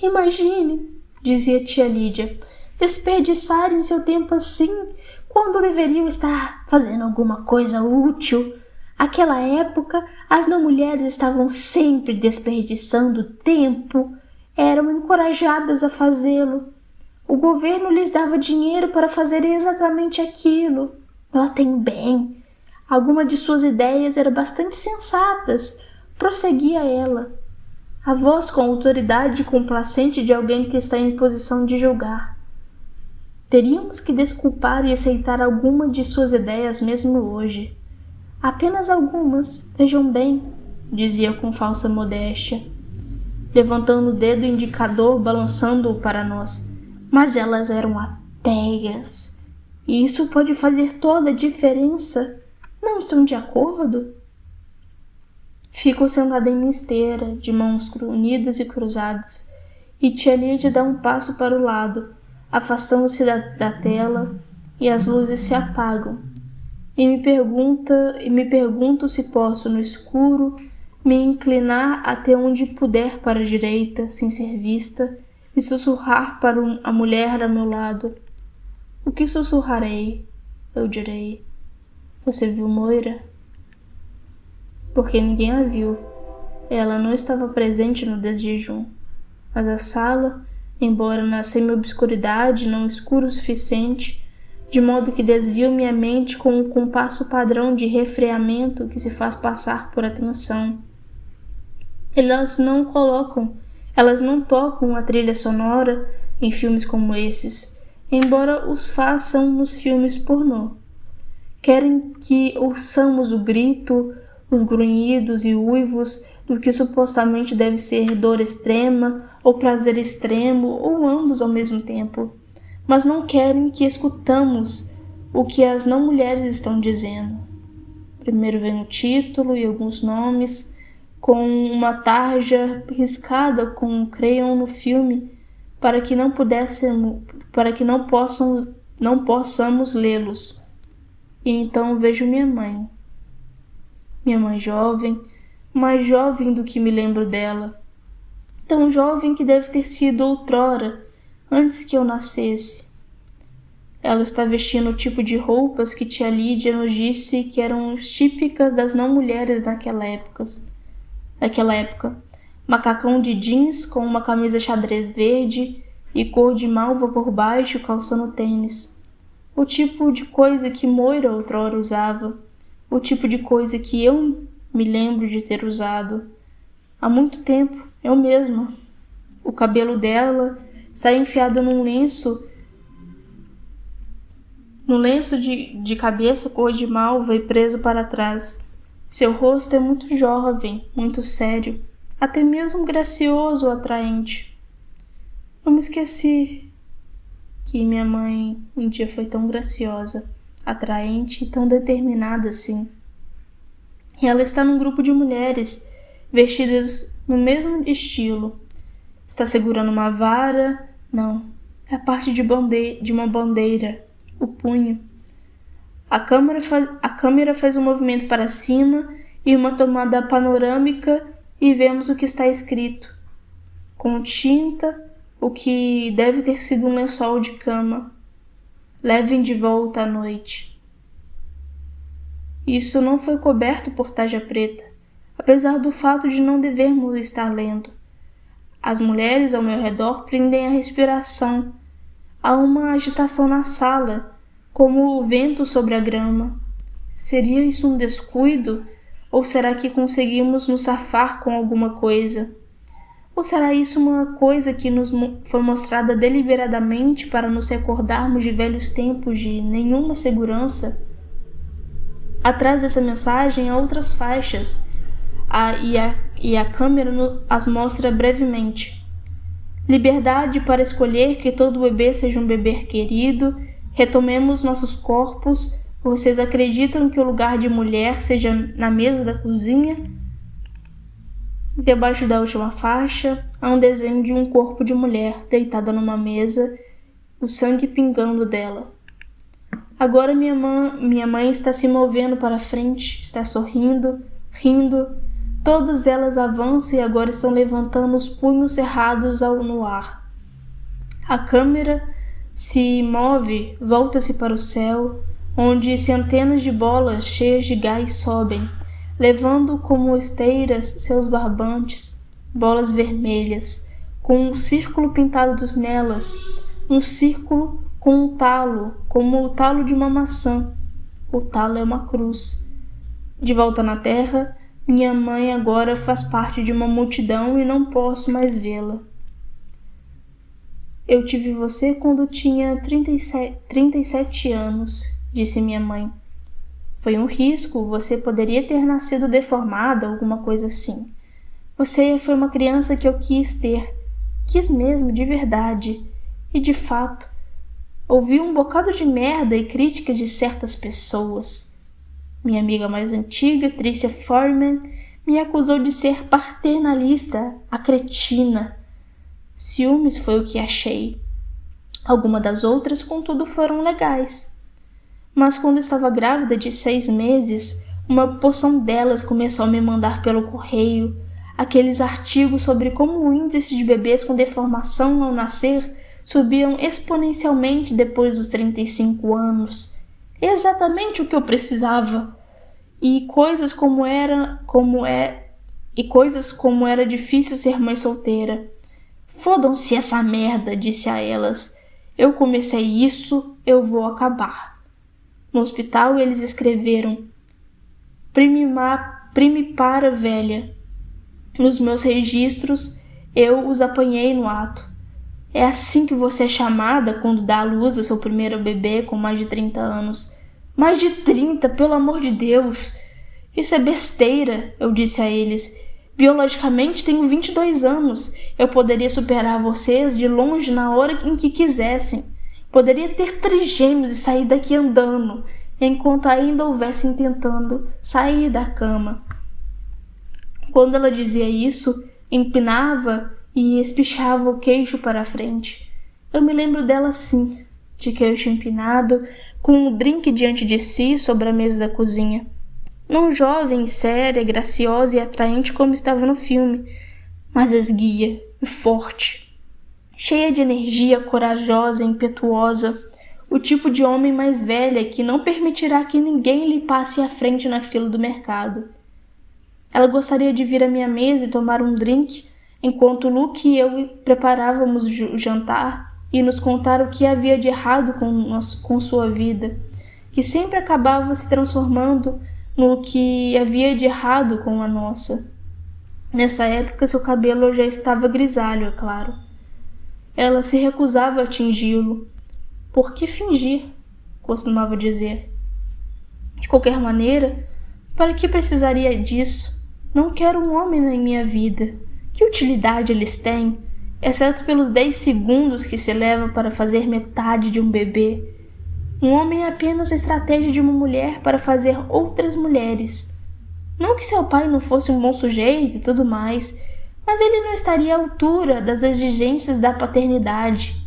Speaker 1: Imagine, dizia tia Lídia, desperdiçarem seu tempo assim, quando deveriam estar fazendo alguma coisa útil. Naquela época, as não mulheres estavam sempre desperdiçando tempo, eram encorajadas a fazê-lo. O governo lhes dava dinheiro para fazerem exatamente aquilo. Notem bem, alguma de suas ideias eram bastante sensatas, prosseguia ela, a voz com autoridade complacente de alguém que está em posição de julgar. Teríamos que desculpar e aceitar alguma de suas ideias mesmo hoje. Apenas algumas, vejam bem, dizia com falsa modéstia, levantando o dedo indicador, balançando-o para nós. Mas elas eram ateias, e isso pode fazer toda a diferença. Não estão de acordo? Fico sentada em minha esteira, de mãos unidas e cruzadas, e tia Lídia dá um passo para o lado, afastando-se da tela, e as luzes se apagam. E me pergunto se posso, no escuro, me inclinar até onde puder para a direita, sem ser vista, e sussurrar para a mulher ao meu lado. O que sussurrarei? Eu direi: você viu Moira? Porque ninguém a viu. Ela não estava presente no desjejum. Mas a sala, embora na semi-obscuridade, não escuro o suficiente, de modo que desvio minha mente com um compasso padrão de refreamento que se faz passar por atenção. Elas não tocam a trilha sonora em filmes como esses, embora os façam nos filmes pornô. Querem que ouçamos o grito, os grunhidos e uivos do que supostamente deve ser dor extrema ou prazer extremo, ou ambos ao mesmo tempo. Mas não querem que escutamos o que as não mulheres estão dizendo. Primeiro vem o título e alguns nomes, com uma tarja riscada com um crayon no filme, para que não possamos lê-los. E então vejo minha mãe jovem, mais jovem do que me lembro dela, tão jovem que deve ter sido outrora, antes que eu nascesse. Ela está vestindo o tipo de roupas que tia Lídia nos disse que eram típicas das não mulheres naquela época. Macacão de jeans com uma camisa xadrez verde e cor de malva por baixo, calçando tênis. O tipo de coisa que Moira outrora usava. O tipo de coisa que eu me lembro de ter usado. Há muito tempo, eu mesma. O cabelo dela sai enfiado num lenço de cabeça cor de malva e preso para trás. Seu rosto é muito jovem, muito sério, até mesmo gracioso ou atraente. Eu me esqueci que minha mãe um dia foi tão graciosa, atraente e tão determinada assim. E ela está num grupo de mulheres vestidas no mesmo estilo. Está segurando uma vara, não, é a parte de uma bandeira, o punho. A câmera faz um movimento para cima e uma tomada panorâmica e vemos o que está escrito. Com tinta, o que deve ter sido um lençol de cama. Levem de volta à noite. Isso não foi coberto por tarja preta, apesar do fato de não devermos estar lendo. As mulheres ao meu redor prendem a respiração. Há uma agitação na sala, como o vento sobre a grama. Seria isso um descuido? Ou será que conseguimos nos safar com alguma coisa? Ou será isso uma coisa que nos foi mostrada deliberadamente para nos recordarmos de velhos tempos de nenhuma segurança? Atrás dessa mensagem há outras faixas, e a câmera as mostra brevemente. Liberdade para escolher que todo bebê seja um bebê querido, Retomemos nossos corpos. Vocês acreditam que o lugar de mulher seja na mesa da cozinha? Debaixo da última faixa, há um desenho de um corpo de mulher deitada numa mesa, o sangue pingando dela. Agora minha mãe está se movendo para frente, está sorrindo, rindo. Todas elas avançam e agora estão levantando os punhos cerrados no ar. A câmera se move, volta-se para o céu, onde centenas de bolas cheias de gás sobem, levando como esteiras seus barbantes, bolas vermelhas, com um círculo pintado nelas, um círculo com um talo, como o talo de uma maçã. O talo é uma cruz. De volta na terra, minha mãe agora faz parte de uma multidão e não posso mais vê-la. Eu tive você quando tinha 37 anos, disse minha mãe. Foi um risco, você poderia ter nascido deformada, alguma coisa assim. Você foi uma criança que eu quis ter. Quis mesmo, de verdade. E de fato, ouvi um bocado de merda e críticas de certas pessoas. Minha amiga mais antiga, Tricia Foreman, me acusou de ser paternalista, a cretina. Ciúmes foi o que achei. Algumas das outras, contudo, foram legais. Mas quando estava grávida de 6 meses, uma porção delas começou a me mandar pelo correio aqueles artigos sobre como o índice de bebês com deformação ao nascer subiam exponencialmente depois dos 35 anos. Exatamente o que eu precisava. E coisas como era difícil ser mãe solteira. Fodam-se essa merda, disse a elas. Eu comecei isso, eu vou acabar. No hospital eles escreveram primipara velha. Nos meus registros eu os apanhei no ato. É assim que você é chamada quando dá à luz ao seu primeiro bebê com mais de 30 anos. Mais de 30, pelo amor de Deus! Isso é besteira, eu disse a eles. Biologicamente tenho 22 anos. Eu poderia superar vocês de longe na hora em que quisessem. Poderia ter trigêmeos e sair daqui andando, enquanto ainda houvessem tentando sair da cama. Quando ela dizia isso, empinava e espichava o queixo para a frente. Eu me lembro dela assim, de queixo empinado, com um drink diante de si sobre a mesa da cozinha. Não jovem, séria, graciosa e atraente como estava no filme, mas esguia e forte, cheia de energia, corajosa, impetuosa, o tipo de homem mais velha que não permitirá que ninguém lhe passe à frente na fila do mercado. Ela gostaria de vir à minha mesa e tomar um drink, enquanto Luke e eu preparávamos o jantar e nos contar o que havia de errado com sua vida, que sempre acabava se transformando no que havia de errado com a nossa. Nessa época seu cabelo já estava grisalho, é claro. Ela se recusava a tingi-lo. Por que fingir? Costumava dizer. De qualquer maneira, para que precisaria disso? Não quero um homem na minha vida. Que utilidade eles têm, exceto pelos 10 segundos que se leva para fazer metade de um bebê? Um homem é apenas a estratégia de uma mulher para fazer outras mulheres. Não que seu pai não fosse um bom sujeito e tudo mais, mas ele não estaria à altura das exigências da paternidade.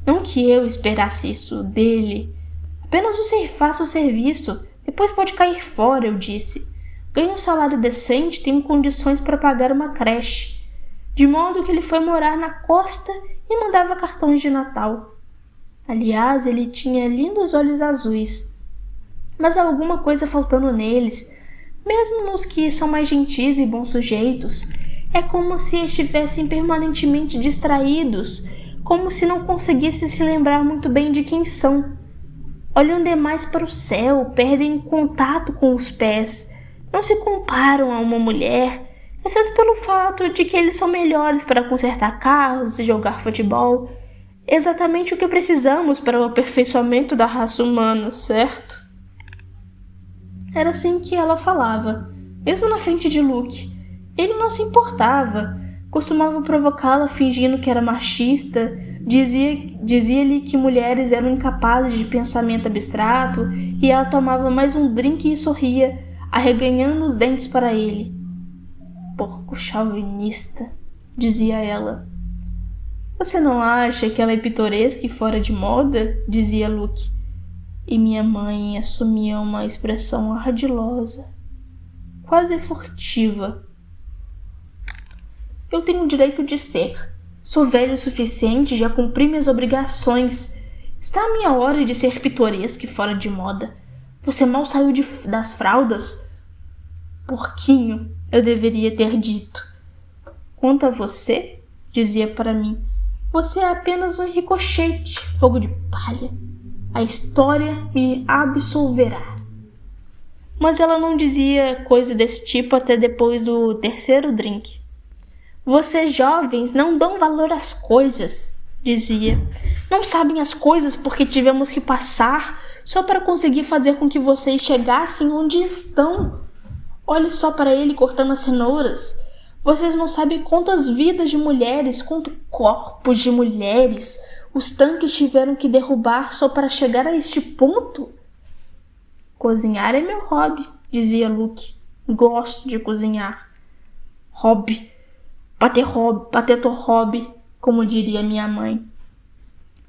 Speaker 1: Não que eu esperasse isso dele. Apenas faça o serviço, depois pode cair fora, eu disse. Ganho um salário decente e tenho condições para pagar uma creche. De modo que ele foi morar na costa e mandava cartões de Natal. Aliás, ele tinha lindos olhos azuis. Mas há alguma coisa faltando neles, mesmo nos que são mais gentis e bons sujeitos. É como se estivessem permanentemente distraídos, como se não conseguissem se lembrar muito bem de quem são. Olham demais para o céu, perdem contato com os pés, não se comparam a uma mulher, exceto pelo fato de que eles são melhores para consertar carros e jogar futebol. Exatamente o que precisamos para o aperfeiçoamento da raça humana, certo? Era assim que ela falava, mesmo na frente de Luke. Ele não se importava, costumava provocá-la fingindo que era machista, Dizia-lhe que mulheres eram incapazes de pensamento abstrato e ela tomava mais um drink e sorria, arreganhando os dentes para ele. Porco chauvinista, dizia ela. Você não acha que ela é pitoresca e fora de moda? Dizia Luke. E minha mãe assumia uma expressão ardilosa, quase furtiva. Eu tenho o direito de ser. Sou velho o suficiente, já cumpri minhas obrigações. Está a minha hora de ser pitoresca e fora de moda. Você mal saiu das fraldas? Porquinho, eu deveria ter dito. Quanto a você, dizia para mim, você é apenas um ricochete, fogo de palha. A história me absolverá. Mas ela não dizia coisa desse tipo até depois do terceiro drink. Vocês jovens não dão valor às coisas, dizia. Não sabem as coisas porque tivemos que passar só para conseguir fazer com que vocês chegassem onde estão. Olhe só para ele cortando as cenouras. Vocês não sabem quantas vidas de mulheres, quantos corpos de mulheres os tanques tiveram que derrubar só para chegar a este ponto. Cozinhar é meu hobby, dizia Luke. Gosto de cozinhar. Hobby. Pateto hobby, como diria minha mãe.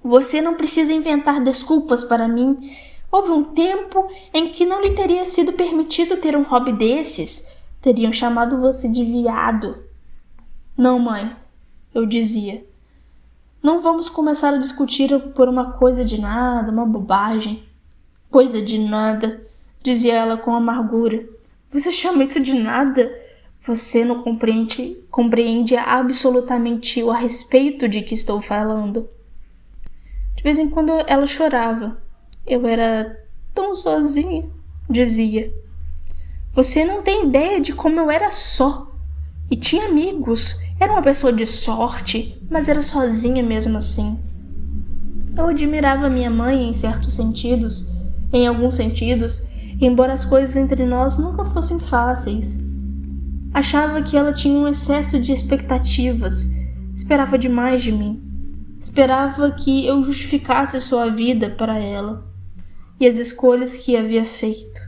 Speaker 1: Você não precisa inventar desculpas para mim. Houve um tempo em que não lhe teria sido permitido ter um hobby desses. Teriam chamado você de viado. Não, mãe, eu dizia. Não vamos começar a discutir por uma coisa de nada, uma bobagem. Coisa de nada, dizia ela com amargura. Você chama isso de nada? Você não compreende absolutamente a respeito de que estou falando. De vez em quando ela chorava. Eu era tão sozinha, dizia. Você não tem ideia de como eu era só. E tinha amigos. Era uma pessoa de sorte, mas era sozinha mesmo assim. Eu admirava minha mãe em alguns sentidos, embora as coisas entre nós nunca fossem fáceis. Achava que ela tinha um excesso de expectativas, esperava demais de mim. Esperava que eu justificasse sua vida para ela e as escolhas que havia feito.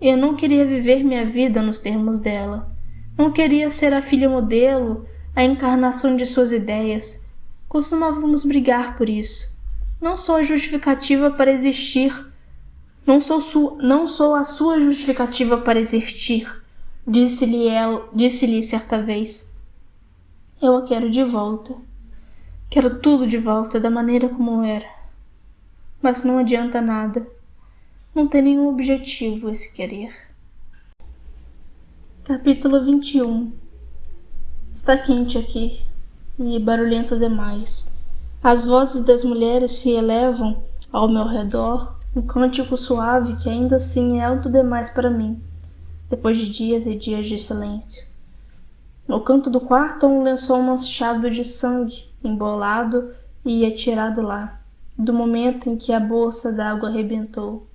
Speaker 1: Eu não queria viver minha vida nos termos dela. Não queria ser a filha modelo, a encarnação de suas ideias. Costumávamos brigar por isso. Não sou a justificativa para existir. Não sou a sua justificativa para existir. Disse-lhe certa vez. Eu a quero de volta. Quero tudo de volta, da maneira como era. Mas não adianta nada. Não tem nenhum objetivo esse querer. Capítulo 21. Está quente aqui e barulhento demais. As vozes das mulheres se elevam ao meu redor, um cântico suave que ainda assim é alto demais para mim. Depois de dias e dias de silêncio. No canto do quarto há um lençol manchado de sangue, embolado e atirado lá, do momento em que a bolsa d'água arrebentou.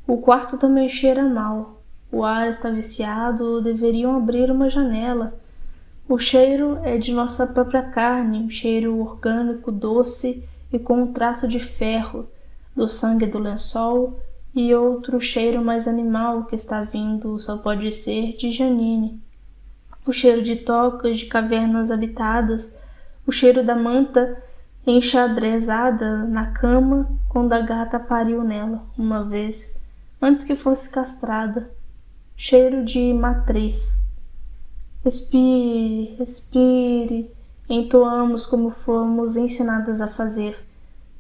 Speaker 1: O quarto também cheira mal. O ar está viciado, deveriam abrir uma janela. O cheiro é de nossa própria carne, um cheiro orgânico, doce e com um traço de ferro, do sangue do lençol. E outro cheiro mais animal que está vindo só pode ser de Janine. O cheiro de tocas, de cavernas habitadas, o cheiro da manta enxadrezada na cama quando a gata pariu nela, uma vez, antes que fosse castrada. Cheiro de matriz. Respire, respire, entoamos como fomos ensinadas a fazer.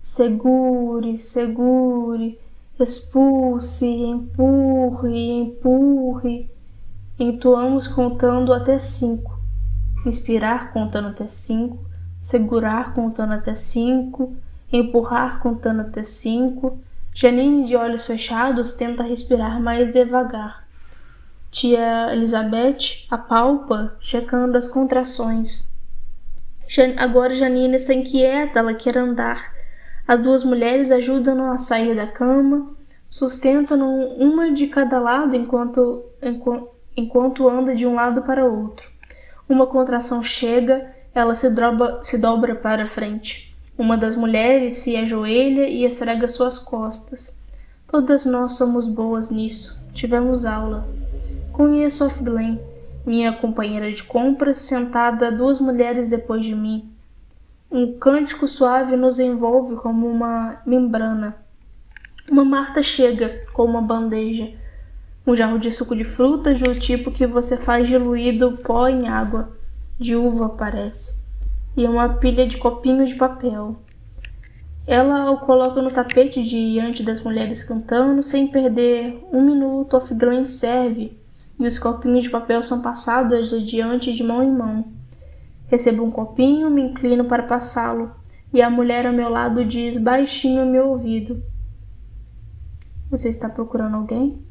Speaker 1: Segure, segure. Expulse, empurre, empurre. Entoamos contando até 5. Inspirar contando até 5. Segurar contando até 5. Empurrar contando até 5. Janine, de olhos fechados, tenta respirar mais devagar. Tia Elizabeth apalpa, checando as contrações. Agora Janine está inquieta, ela quer andar. As duas mulheres ajudam-no a sair da cama, sustentam-no uma de cada lado enquanto anda de um lado para o outro. Uma contração chega, ela se dobra para frente. Uma das mulheres se ajoelha e esfrega suas costas. Todas nós somos boas nisso. Tivemos aula. Conheço a Glenn, minha companheira de compras, sentada a 2 mulheres depois de mim. Um cântico suave nos envolve como uma membrana. Uma Marta chega com uma bandeja, um jarro de suco de frutas do tipo que você faz diluído pó em água, de uva parece, e uma pilha de copinhos de papel. Ela o coloca no tapete diante das mulheres cantando, sem perder um minuto. A Glenn serve, e os copinhos de papel são passados adiante de mão em mão. Recebo um copinho, me inclino para passá-lo, e a mulher ao meu lado diz baixinho ao meu ouvido: "Você está procurando alguém?"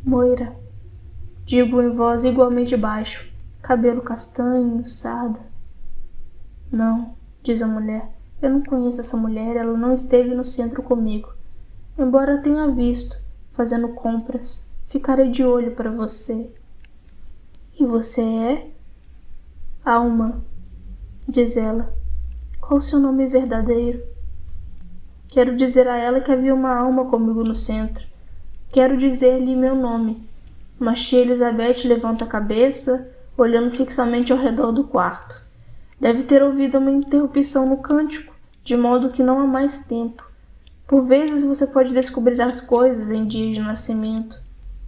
Speaker 1: "Moira", digo em voz igualmente baixo, cabelo castanho, sarda. "Não", diz a mulher, "eu não conheço essa mulher, ela não esteve no centro comigo. Embora tenha visto, fazendo compras, ficarei de olho para você." "E você é?" "Alma", diz ela. "Qual o seu nome verdadeiro?" Quero dizer a ela que havia uma alma comigo no centro. Quero dizer-lhe meu nome, mas tia Elizabeth levanta a cabeça, olhando fixamente ao redor do quarto. Deve ter ouvido uma interrupção no cântico, de modo que não há mais tempo. Por vezes você pode descobrir as coisas em dias de nascimento,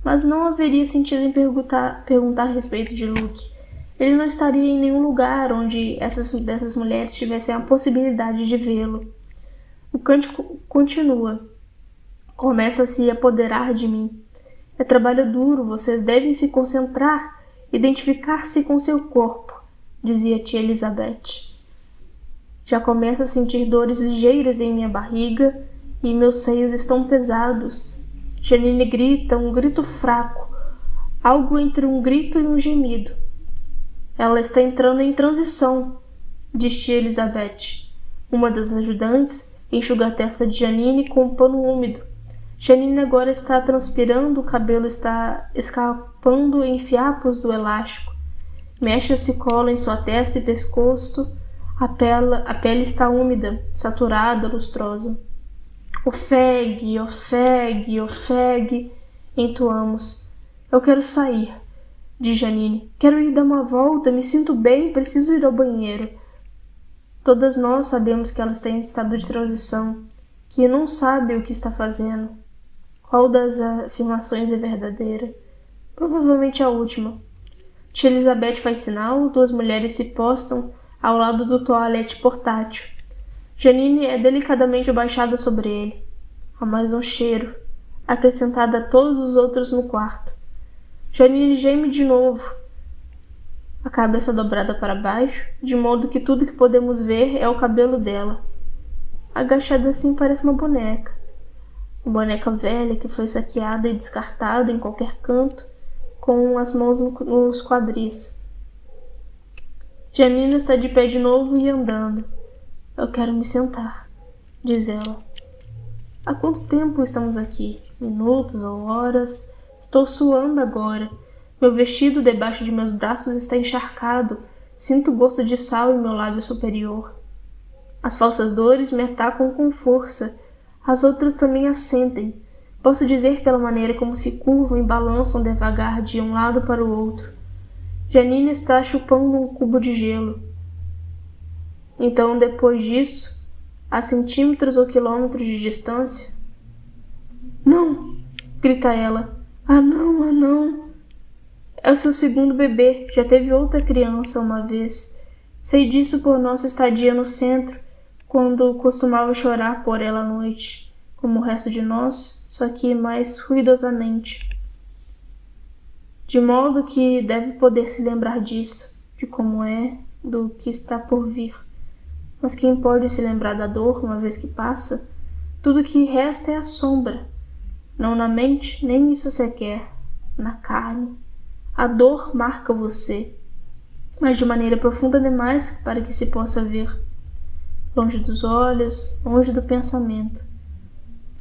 Speaker 1: mas não haveria sentido em perguntar a respeito de Luke. Ele não estaria em nenhum lugar onde dessas mulheres tivessem a possibilidade de vê-lo. O cântico continua. Começa a se apoderar de mim. É trabalho duro, vocês devem se concentrar, identificar-se com seu corpo, dizia tia Elizabeth. Já começo a sentir dores ligeiras em minha barriga e meus seios estão pesados. Janine grita, um grito fraco, algo entre um grito e um gemido. Ela está entrando em transição, diz tia Elizabeth. Uma das ajudantes enxuga a testa de Janine com um pano úmido. Janine agora está transpirando, o cabelo está escapando em fiapos do elástico. Mecha-se cola em sua testa e pescoço. A pele está úmida, saturada, lustrosa. Ofeg, ofeg, ofeg, entoamos. Eu quero sair, diz Janine. Quero ir dar uma volta, me sinto bem, preciso ir ao banheiro. Todas nós sabemos que ela está em estado de transição, que não sabe o que está fazendo. Qual das afirmações é verdadeira? Provavelmente a última. Tia Elizabeth faz sinal, 2 mulheres se postam ao lado do toalete portátil. Janine é delicadamente baixada sobre ele. Há mais um cheiro, acrescentada a todos os outros no quarto. Janine geme de novo, a cabeça dobrada para baixo, de modo que tudo que podemos ver é o cabelo dela. Agachada assim parece uma boneca. Uma boneca velha que foi saqueada e descartada em qualquer canto, com as mãos nos quadris. Janine está de pé de novo e andando. Eu quero me sentar, diz ela. Há quanto tempo estamos aqui? Minutos ou horas? Estou suando agora. Meu vestido debaixo de meus braços está encharcado. Sinto o gosto de sal em meu lábio superior. As falsas dores me atacam com força. As outras também as sentem. Posso dizer pela maneira como se curvam e balançam devagar de um lado para o outro. Janine está chupando um cubo de gelo. Então, depois disso, a centímetros ou quilômetros de distância... Não! Grita ela. Ah, não, ah, não! É o seu segundo bebê. Já teve outra criança uma vez. Sei disso por nossa estadia no centro, quando costumava chorar por ela à noite, como o resto de nós, só que mais ruidosamente. De modo que deve poder se lembrar disso, de como é, do que está por vir. Mas quem pode se lembrar da dor uma vez que passa? Tudo que resta é a sombra. Não na mente, nem isso sequer. Na carne. A dor marca você, mas de maneira profunda demais para que se possa ver. Longe dos olhos, longe do pensamento.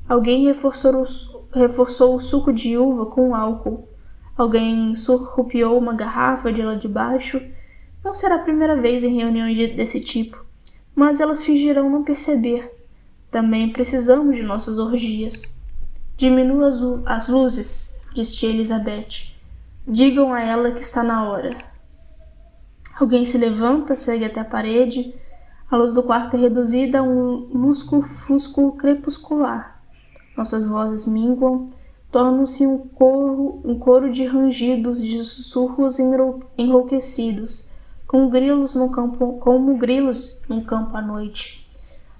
Speaker 1: Alguém reforçou o suco de uva com álcool. Alguém surrupiou uma garrafa de lá de baixo. Não será a primeira vez em reuniões desse tipo. mas elas fingirão não perceber. Também precisamos de nossas orgias. Diminua as luzes, disse tia Elizabeth. Digam a ela que está na hora. Alguém se levanta, segue até a parede. A luz do quarto é reduzida a um lusco-fusco crepuscular. Nossas vozes minguam, tornam-se um coro de rangidos, de sussurros enlouquecidos, como grilos num campo à noite.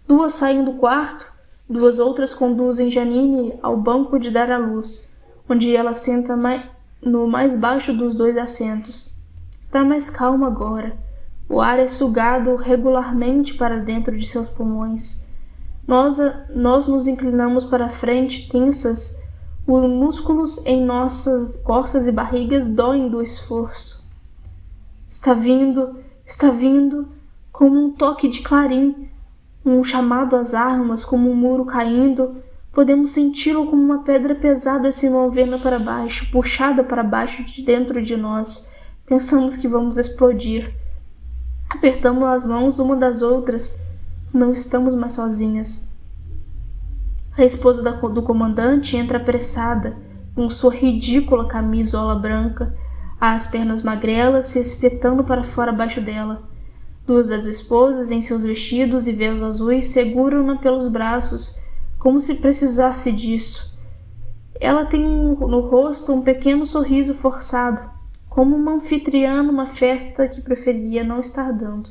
Speaker 1: Duas saem do quarto, duas outras conduzem Janine ao banco de dar à luz, onde ela senta no mais baixo dos 2 assentos. Está mais calma agora. O ar é sugado regularmente para dentro de seus pulmões. Nós nos inclinamos para a frente, tensas. Os músculos em nossas costas e barrigas doem do esforço. Está vindo, como um toque de clarim, um chamado às armas, como um muro caindo. Podemos senti-lo como uma pedra pesada se movendo para baixo, puxada para baixo de dentro de nós. Pensamos que vamos explodir. Apertamos as mãos uma das outras. Não estamos mais sozinhas. A esposa do comandante entra apressada, com sua ridícula camisola branca, as pernas magrelas se espetando para fora abaixo dela. Duas das esposas, em seus vestidos e véus azuis, seguram-na pelos braços, como se precisasse disso. Ela tem no rosto um pequeno sorriso forçado, como uma anfitriã numa festa que preferia não estar dando.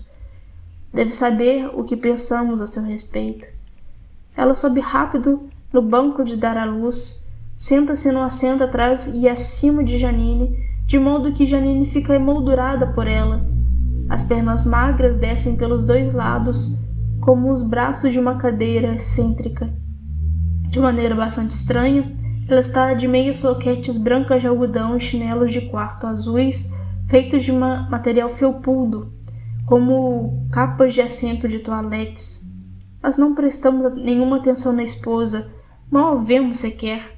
Speaker 1: Deve saber o que pensamos a seu respeito. Ela sobe rápido no banco de dar à luz, senta-se no assento atrás e acima de Janine, de modo que Janine fica emoldurada por ela. As pernas magras descem pelos 2 lados, como os braços de uma cadeira excêntrica. De maneira bastante estranha, ela está de meias soquetes brancas de algodão e chinelos de quarto azuis, feitos de material felpudo, como capas de assento de toaletes. Mas não prestamos nenhuma atenção na esposa, mal a vemos sequer.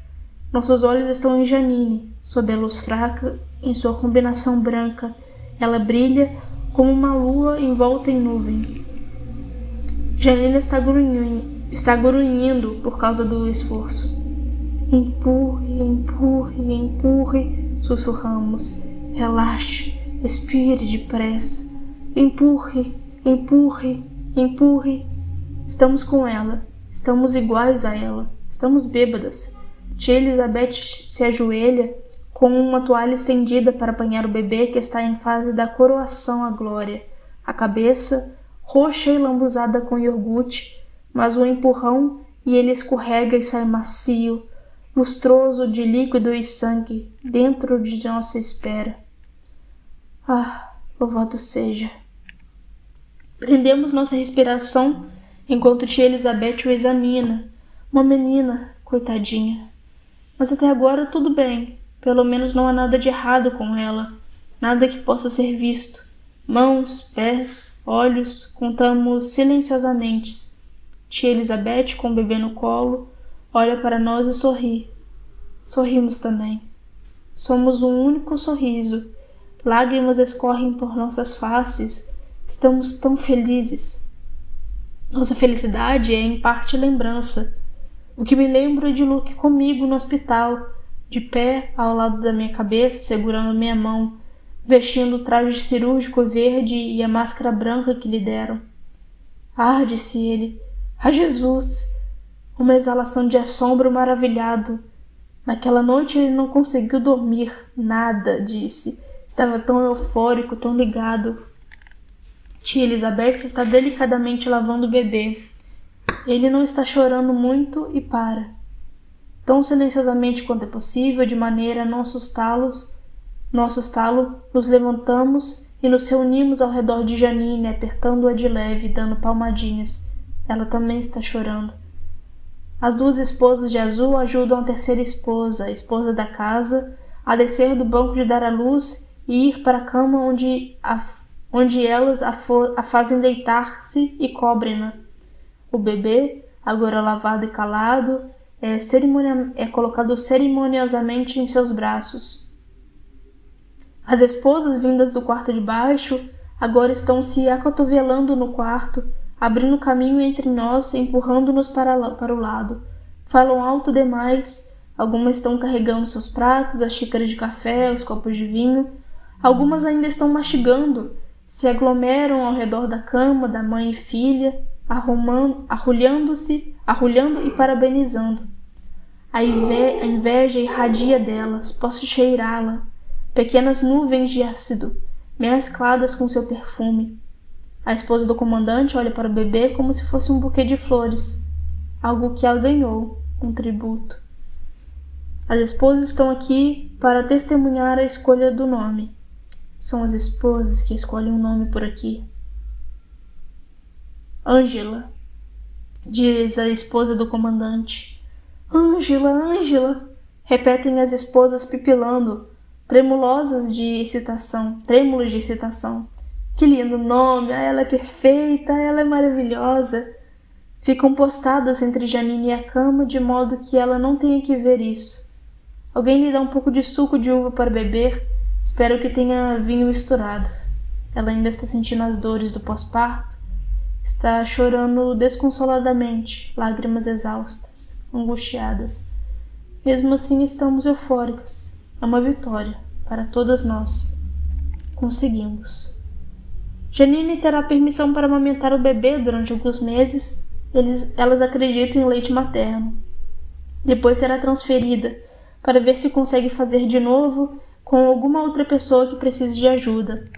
Speaker 1: Nossos olhos estão em Janine, sob a luz fraca, em sua combinação branca. Ela brilha como uma lua envolta em nuvem. Janine está grunhindo por causa do esforço. Empurre, empurre, empurre, sussurramos. Relaxe, expire depressa. Empurre, empurre, empurre. Estamos com ela. Estamos iguais a ela. Estamos bêbadas. Tia Elizabeth se ajoelha com uma toalha estendida para apanhar o bebê que está em fase da coroação à glória. A cabeça, roxa e lambuzada com iogurte, mas um empurrão e ele escorrega e sai macio, lustroso de líquido e sangue, dentro de nossa espera. Ah, louvado seja! Prendemos nossa respiração enquanto tia Elizabeth o examina. Uma menina, coitadinha. Mas até agora tudo bem. Pelo menos não há nada de errado com ela. Nada que possa ser visto. Mãos, pés, olhos, contamos silenciosamente. Tia Elizabeth, com o bebê no colo, olha para nós e sorri. Sorrimos também. Somos um único sorriso. Lágrimas escorrem por nossas faces. Estamos tão felizes. Nossa felicidade é em parte lembrança. O que me lembro é de Luke comigo no hospital, de pé ao lado da minha cabeça, segurando minha mão, vestindo o traje cirúrgico verde e a máscara branca que lhe deram. Ah, disse ele, ah, Jesus! Uma exalação de assombro maravilhado. Naquela noite ele não conseguiu dormir. Nada, disse. Estava tão eufórico, tão ligado. Tia Elizabeth está delicadamente lavando o bebê. Ele não está chorando muito e para. Tão silenciosamente quanto é possível, de maneira a não assustá-lo, nos levantamos e nos reunimos ao redor de Janine, apertando-a de leve e dando palmadinhas. Ela também está chorando. As 2 esposas de azul ajudam a terceira esposa, a esposa da casa, a descer do banco de dar à luz e ir para a cama onde elas a fazem deitar-se e cobrem-na. O bebê, agora lavado e calado, é colocado cerimoniosamente em seus braços. As esposas vindas do quarto de baixo agora estão se acotovelando no quarto, abrindo caminho entre nós, empurrando-nos para o lado. Falam alto demais, algumas estão carregando seus pratos, as xícaras de café, os copos de vinho. Algumas ainda estão mastigando, se aglomeram ao redor da cama da mãe e filha, arrulhando e parabenizando. A inveja irradia delas, posso cheirá-la. Pequenas nuvens de ácido, mescladas com seu perfume. A esposa do comandante olha para o bebê como se fosse um buquê de flores, algo que ela ganhou, um tributo. As esposas estão aqui para testemunhar a escolha do nome. São as esposas que escolhem um nome por aqui. Ângela, diz a esposa do comandante. Ângela, Ângela, repetem as esposas pipilando, trêmulos de excitação. Que lindo nome, ela é perfeita, ela é maravilhosa. Ficam postadas entre Janine e a cama, de modo que ela não tenha que ver isso. Alguém lhe dá um pouco de suco de uva para beber, espero que tenha vinho misturado. Ela ainda está sentindo as dores do pós-parto, está chorando desconsoladamente, lágrimas exaustas, angustiadas. Mesmo assim estamos eufóricas. É uma vitória para todas nós. Conseguimos. Janine terá permissão para amamentar o bebê durante alguns meses. Elas acreditam em leite materno. Depois será transferida para ver se consegue fazer de novo com alguma outra pessoa que precise de ajuda.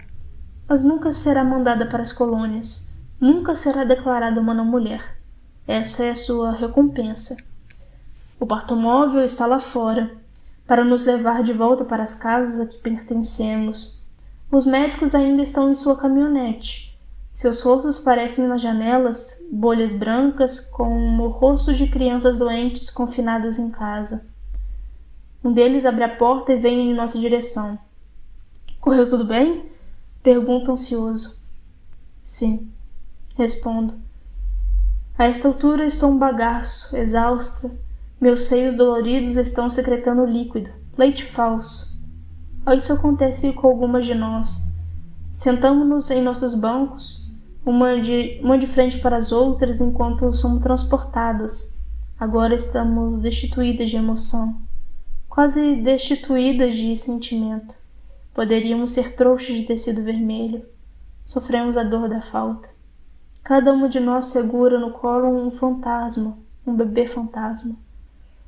Speaker 1: Mas nunca será mandada para as colônias. Nunca será declarada uma não-mulher. Essa é a sua recompensa. O partomóvel está lá fora, para nos levar de volta para as casas a que pertencemos. Os médicos ainda estão em sua caminhonete. Seus rostos parecem nas janelas, bolhas brancas, como rostos de crianças doentes confinadas em casa. Um deles abre a porta e vem em nossa direção. Correu tudo bem? Pergunta ansioso. Sim, respondo. A esta altura estou um bagaço, exausta. Meus seios doloridos estão secretando líquido, leite falso. Isso acontece com algumas de nós. Sentamos-nos em nossos bancos, uma de frente para as outras, enquanto somos transportadas. Agora estamos destituídas de emoção, quase destituídas de sentimento. Poderíamos ser trouxas de tecido vermelho. Sofremos a dor da falta. Cada uma de nós segura no colo um fantasma, um bebê fantasma.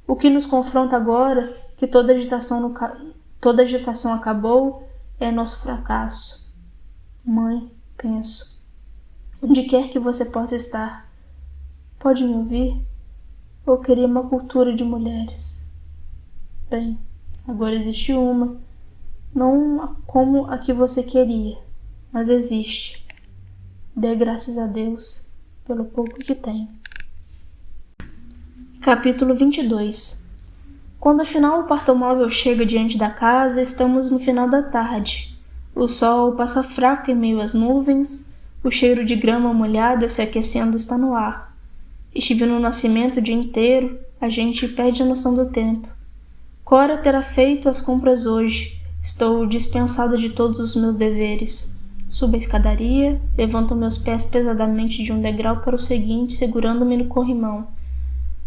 Speaker 1: O que nos confronta agora, que toda agitação acabou, é nosso fracasso. Mãe, penso, onde quer que você possa estar, pode me ouvir? Eu queria uma cultura de mulheres. Bem, agora existe uma, não como a que você queria, mas existe. Dê graças a Deus pelo pouco que tem. Capítulo 22. Quando afinal o partomóvel chega diante da casa, estamos no final da tarde. O sol passa fraco em meio às nuvens, o cheiro de grama molhada se aquecendo está no ar. Estive no nascimento o dia inteiro, a gente perde a noção do tempo. Cora terá feito as compras hoje, estou dispensada de todos os meus deveres. Subo a escadaria, levanto meus pés pesadamente de um degrau para o seguinte, segurando-me no corrimão.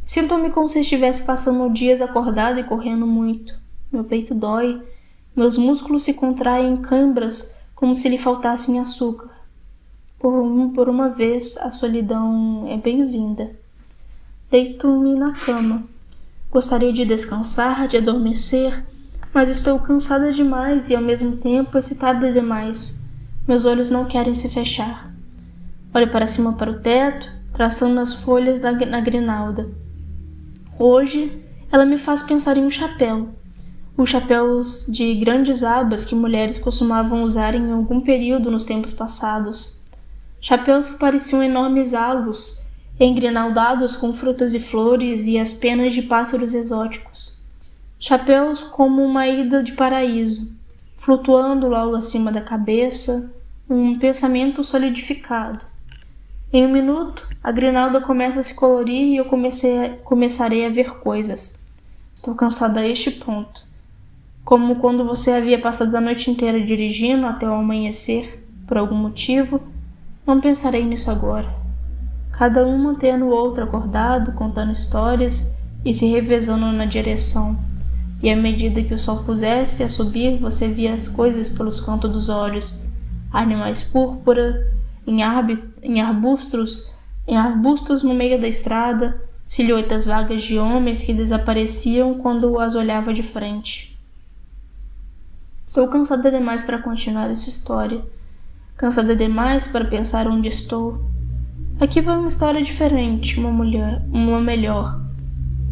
Speaker 1: Sinto-me como se estivesse passando dias acordado e correndo muito. Meu peito dói, meus músculos se contraem em câimbras como se lhe faltassem açúcar. Por uma vez, a solidão é bem-vinda. Deito-me na cama. Gostaria de descansar, de adormecer, mas estou cansada demais e ao mesmo tempo excitada demais. Meus olhos não querem se fechar. Olho para cima para o teto, traçando as folhas na grinalda. Hoje, ela me faz pensar em um chapéu. Os chapéus de grandes abas que mulheres costumavam usar em algum período nos tempos passados. Chapéus que pareciam enormes alvos, engrinaldados com frutas e flores e as penas de pássaros exóticos. Chapéus como uma ida de paraíso, flutuando logo acima da cabeça, um pensamento solidificado. Em um minuto, a grinalda começa a se colorir e eu começarei a ver coisas. Estou cansada a este ponto. Como quando você havia passado a noite inteira dirigindo até o amanhecer, por algum motivo, não pensarei nisso agora. cada um mantendo o outro acordado, contando histórias e se revezando na direção. E à medida que o sol pusesse a subir, você via as coisas pelos cantos dos olhos. Animais púrpura, em arbustos no meio da estrada, silhuetas vagas de homens que desapareciam quando as olhava de frente. Sou cansada demais para continuar essa história. Cansada demais para pensar onde estou. Aqui vai uma história diferente, uma melhor.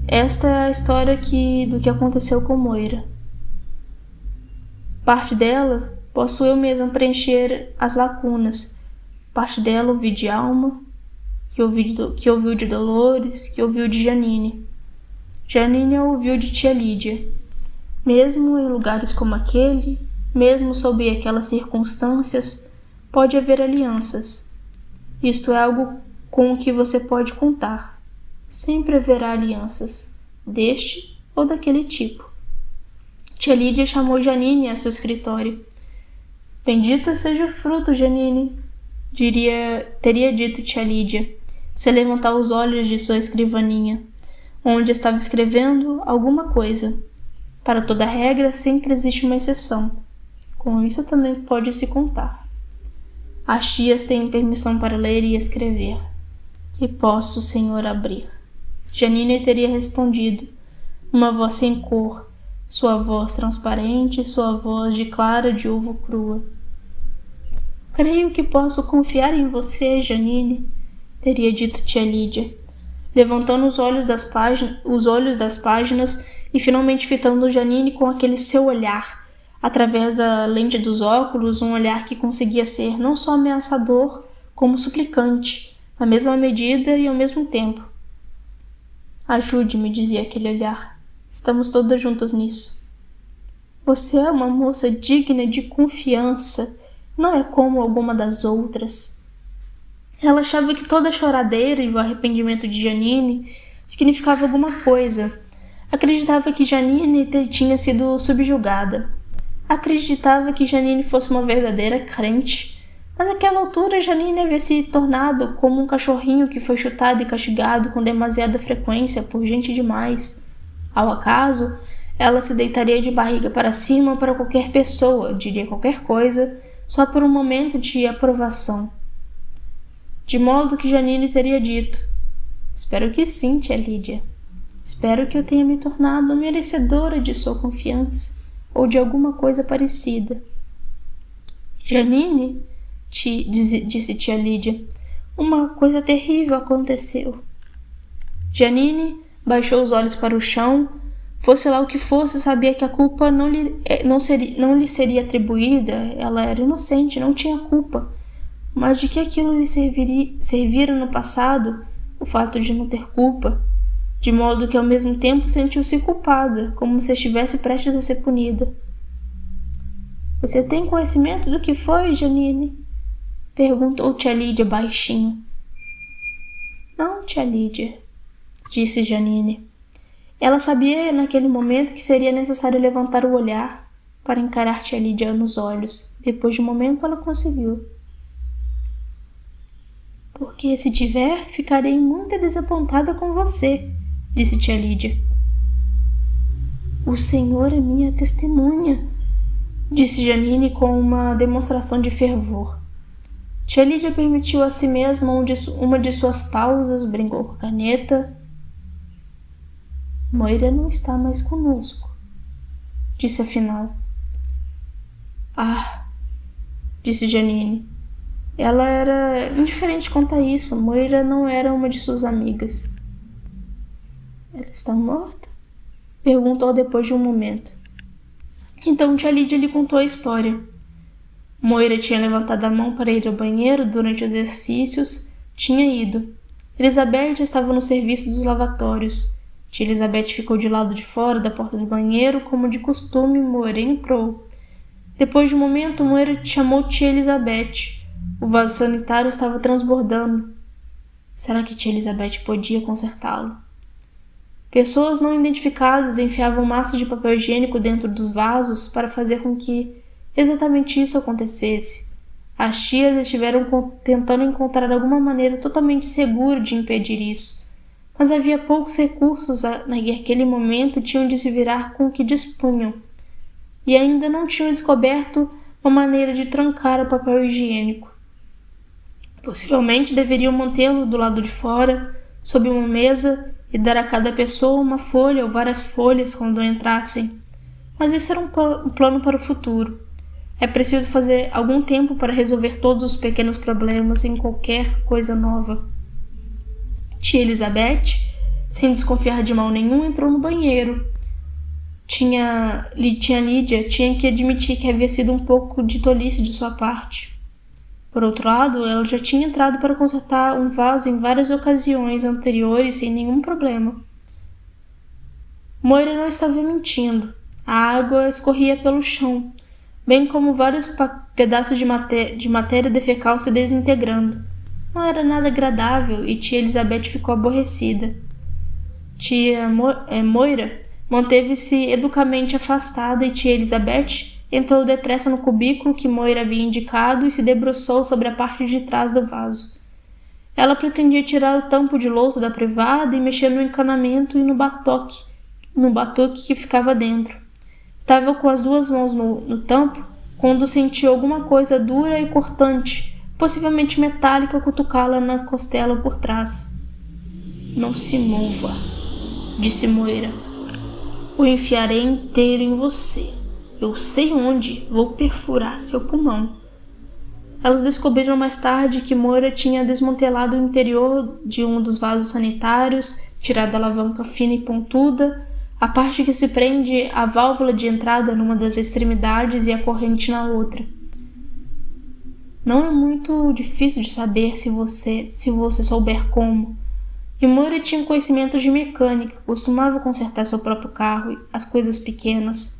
Speaker 1: Esta é a história do que aconteceu com Moira. Parte dela posso eu mesma preencher as lacunas. Parte dela ouvi de Alma, que ouviu de Dolores, que ouviu de Janine. Janine ouviu de tia Lídia. Mesmo em lugares como aquele, mesmo sob aquelas circunstâncias, pode haver alianças. Isto é algo com o que você pode contar. Sempre haverá alianças, deste ou daquele tipo. Tia Lídia chamou Janine a seu escritório. Bendita seja o fruto, Janine, teria dito tia Lídia, se levantar os olhos de sua escrivaninha, onde estava escrevendo alguma coisa. Para toda regra sempre existe uma exceção. Com isso também pode se contar. As tias têm permissão para ler e escrever. Que posso, Senhor, abrir? Janine teria respondido, uma voz sem cor, sua voz transparente, sua voz de clara de ovo crua. Creio que posso confiar em você, Janine, teria dito tia Lídia, levantando os olhos das páginas e finalmente fitando Janine com aquele seu olhar, através da lente dos óculos, um olhar que conseguia ser não só ameaçador, como suplicante, na mesma medida e ao mesmo tempo. Ajude-me, dizia aquele olhar. Estamos todas juntas nisso. Você é uma moça digna de confiança, não é como alguma das outras. Ela achava que toda a choradeira e o arrependimento de Janine significava alguma coisa. Acreditava que Janine tinha sido subjugada. Acreditava que Janine fosse uma verdadeira crente. Mas àquela altura Janine havia se tornado como um cachorrinho que foi chutado e castigado com demasiada frequência por gente demais. Ao acaso, ela se deitaria de barriga para cima para qualquer pessoa, diria qualquer coisa, só por um momento de aprovação. De modo que Janine teria dito: espero que sim, tia Lídia. Espero que eu tenha me tornado merecedora de sua confiança, ou de alguma coisa parecida. Janine, disse tia Lídia, uma coisa terrível aconteceu. Janine baixou os olhos para o chão. Fosse lá o que fosse, sabia que a culpa não lhe seria atribuída. Ela era inocente, não tinha culpa. Mas de que aquilo lhe servira no passado, o fato de não ter culpa, de modo que ao mesmo tempo sentiu-se culpada, como se estivesse prestes a ser punida. Você tem conhecimento do que foi, Janine? Perguntou tia Lídia baixinho. Não, tia Lídia, disse Janine. Ela sabia naquele momento que seria necessário levantar o olhar para encarar tia Lídia nos olhos. Depois de um momento ela conseguiu. Porque se tiver, ficarei muito desapontada com você, disse tia Lídia. O Senhor é minha testemunha, disse Janine com uma demonstração de fervor. Tia Lídia permitiu a si mesma uma de suas pausas, brincou com a caneta. Moira não está mais conosco, disse afinal. Ah, disse Janine. Ela era indiferente quanto a isso. Moira não era uma de suas amigas. Ela está morta? Perguntou depois de um momento. Então tia Lídia lhe contou a história. Moira tinha levantado a mão para ir ao banheiro durante os exercícios. Tinha ido. Elizabeth estava no serviço dos lavatórios. Tia Elizabeth ficou de lado de fora da porta do banheiro, como de costume. Moira entrou. Depois de um momento, Moira chamou tia Elizabeth. O vaso sanitário estava transbordando. Será que tia Elizabeth podia consertá-lo? Pessoas não identificadas enfiavam maços de papel higiênico dentro dos vasos para fazer com que exatamente isso acontecesse. As tias estiveram tentando encontrar alguma maneira totalmente segura de impedir isso, mas havia poucos recursos naquele momento tinham de se virar com o que dispunham, e ainda não tinham descoberto uma maneira de trancar o papel higiênico. Possivelmente deveriam mantê-lo do lado de fora, sob uma mesa, e dar a cada pessoa uma folha ou várias folhas quando entrassem. Mas isso era um plano para o futuro. É preciso fazer algum tempo para resolver todos os pequenos problemas em qualquer coisa nova. Tia Elizabeth, sem desconfiar de mal nenhum, entrou no banheiro. Tia Lídia tinha que admitir que havia sido um pouco de tolice de sua parte. Por outro lado, ela já tinha entrado para consertar um vaso em várias ocasiões anteriores sem nenhum problema. Moira não estava mentindo. A água escorria pelo chão, bem como vários pedaços de matéria defecal se desintegrando. Não era nada agradável e tia Elizabeth ficou aborrecida. Tia Moira manteve-se educadamente afastada e tia Elizabeth entrou depressa no cubículo que Moira havia indicado e se debruçou sobre a parte de trás do vaso. Ela pretendia tirar o tampo de louça da privada e mexer no encanamento e no batuque que ficava dentro. Estava com as duas mãos no tampo quando sentiu alguma coisa dura e cortante, possivelmente metálica, cutucá-la na costela por trás. Não se mova, disse Moira. O enfiarei inteiro em você. Eu sei onde, vou perfurar seu pulmão. Elas descobriram mais tarde que Moira tinha desmantelado o interior de um dos vasos sanitários, tirado a alavanca fina e pontuda, a parte que se prende à válvula de entrada numa das extremidades e a corrente na outra. Não é muito difícil de saber se você souber como. E Moira tinha conhecimento de mecânica, costumava consertar seu próprio carro e as coisas pequenas.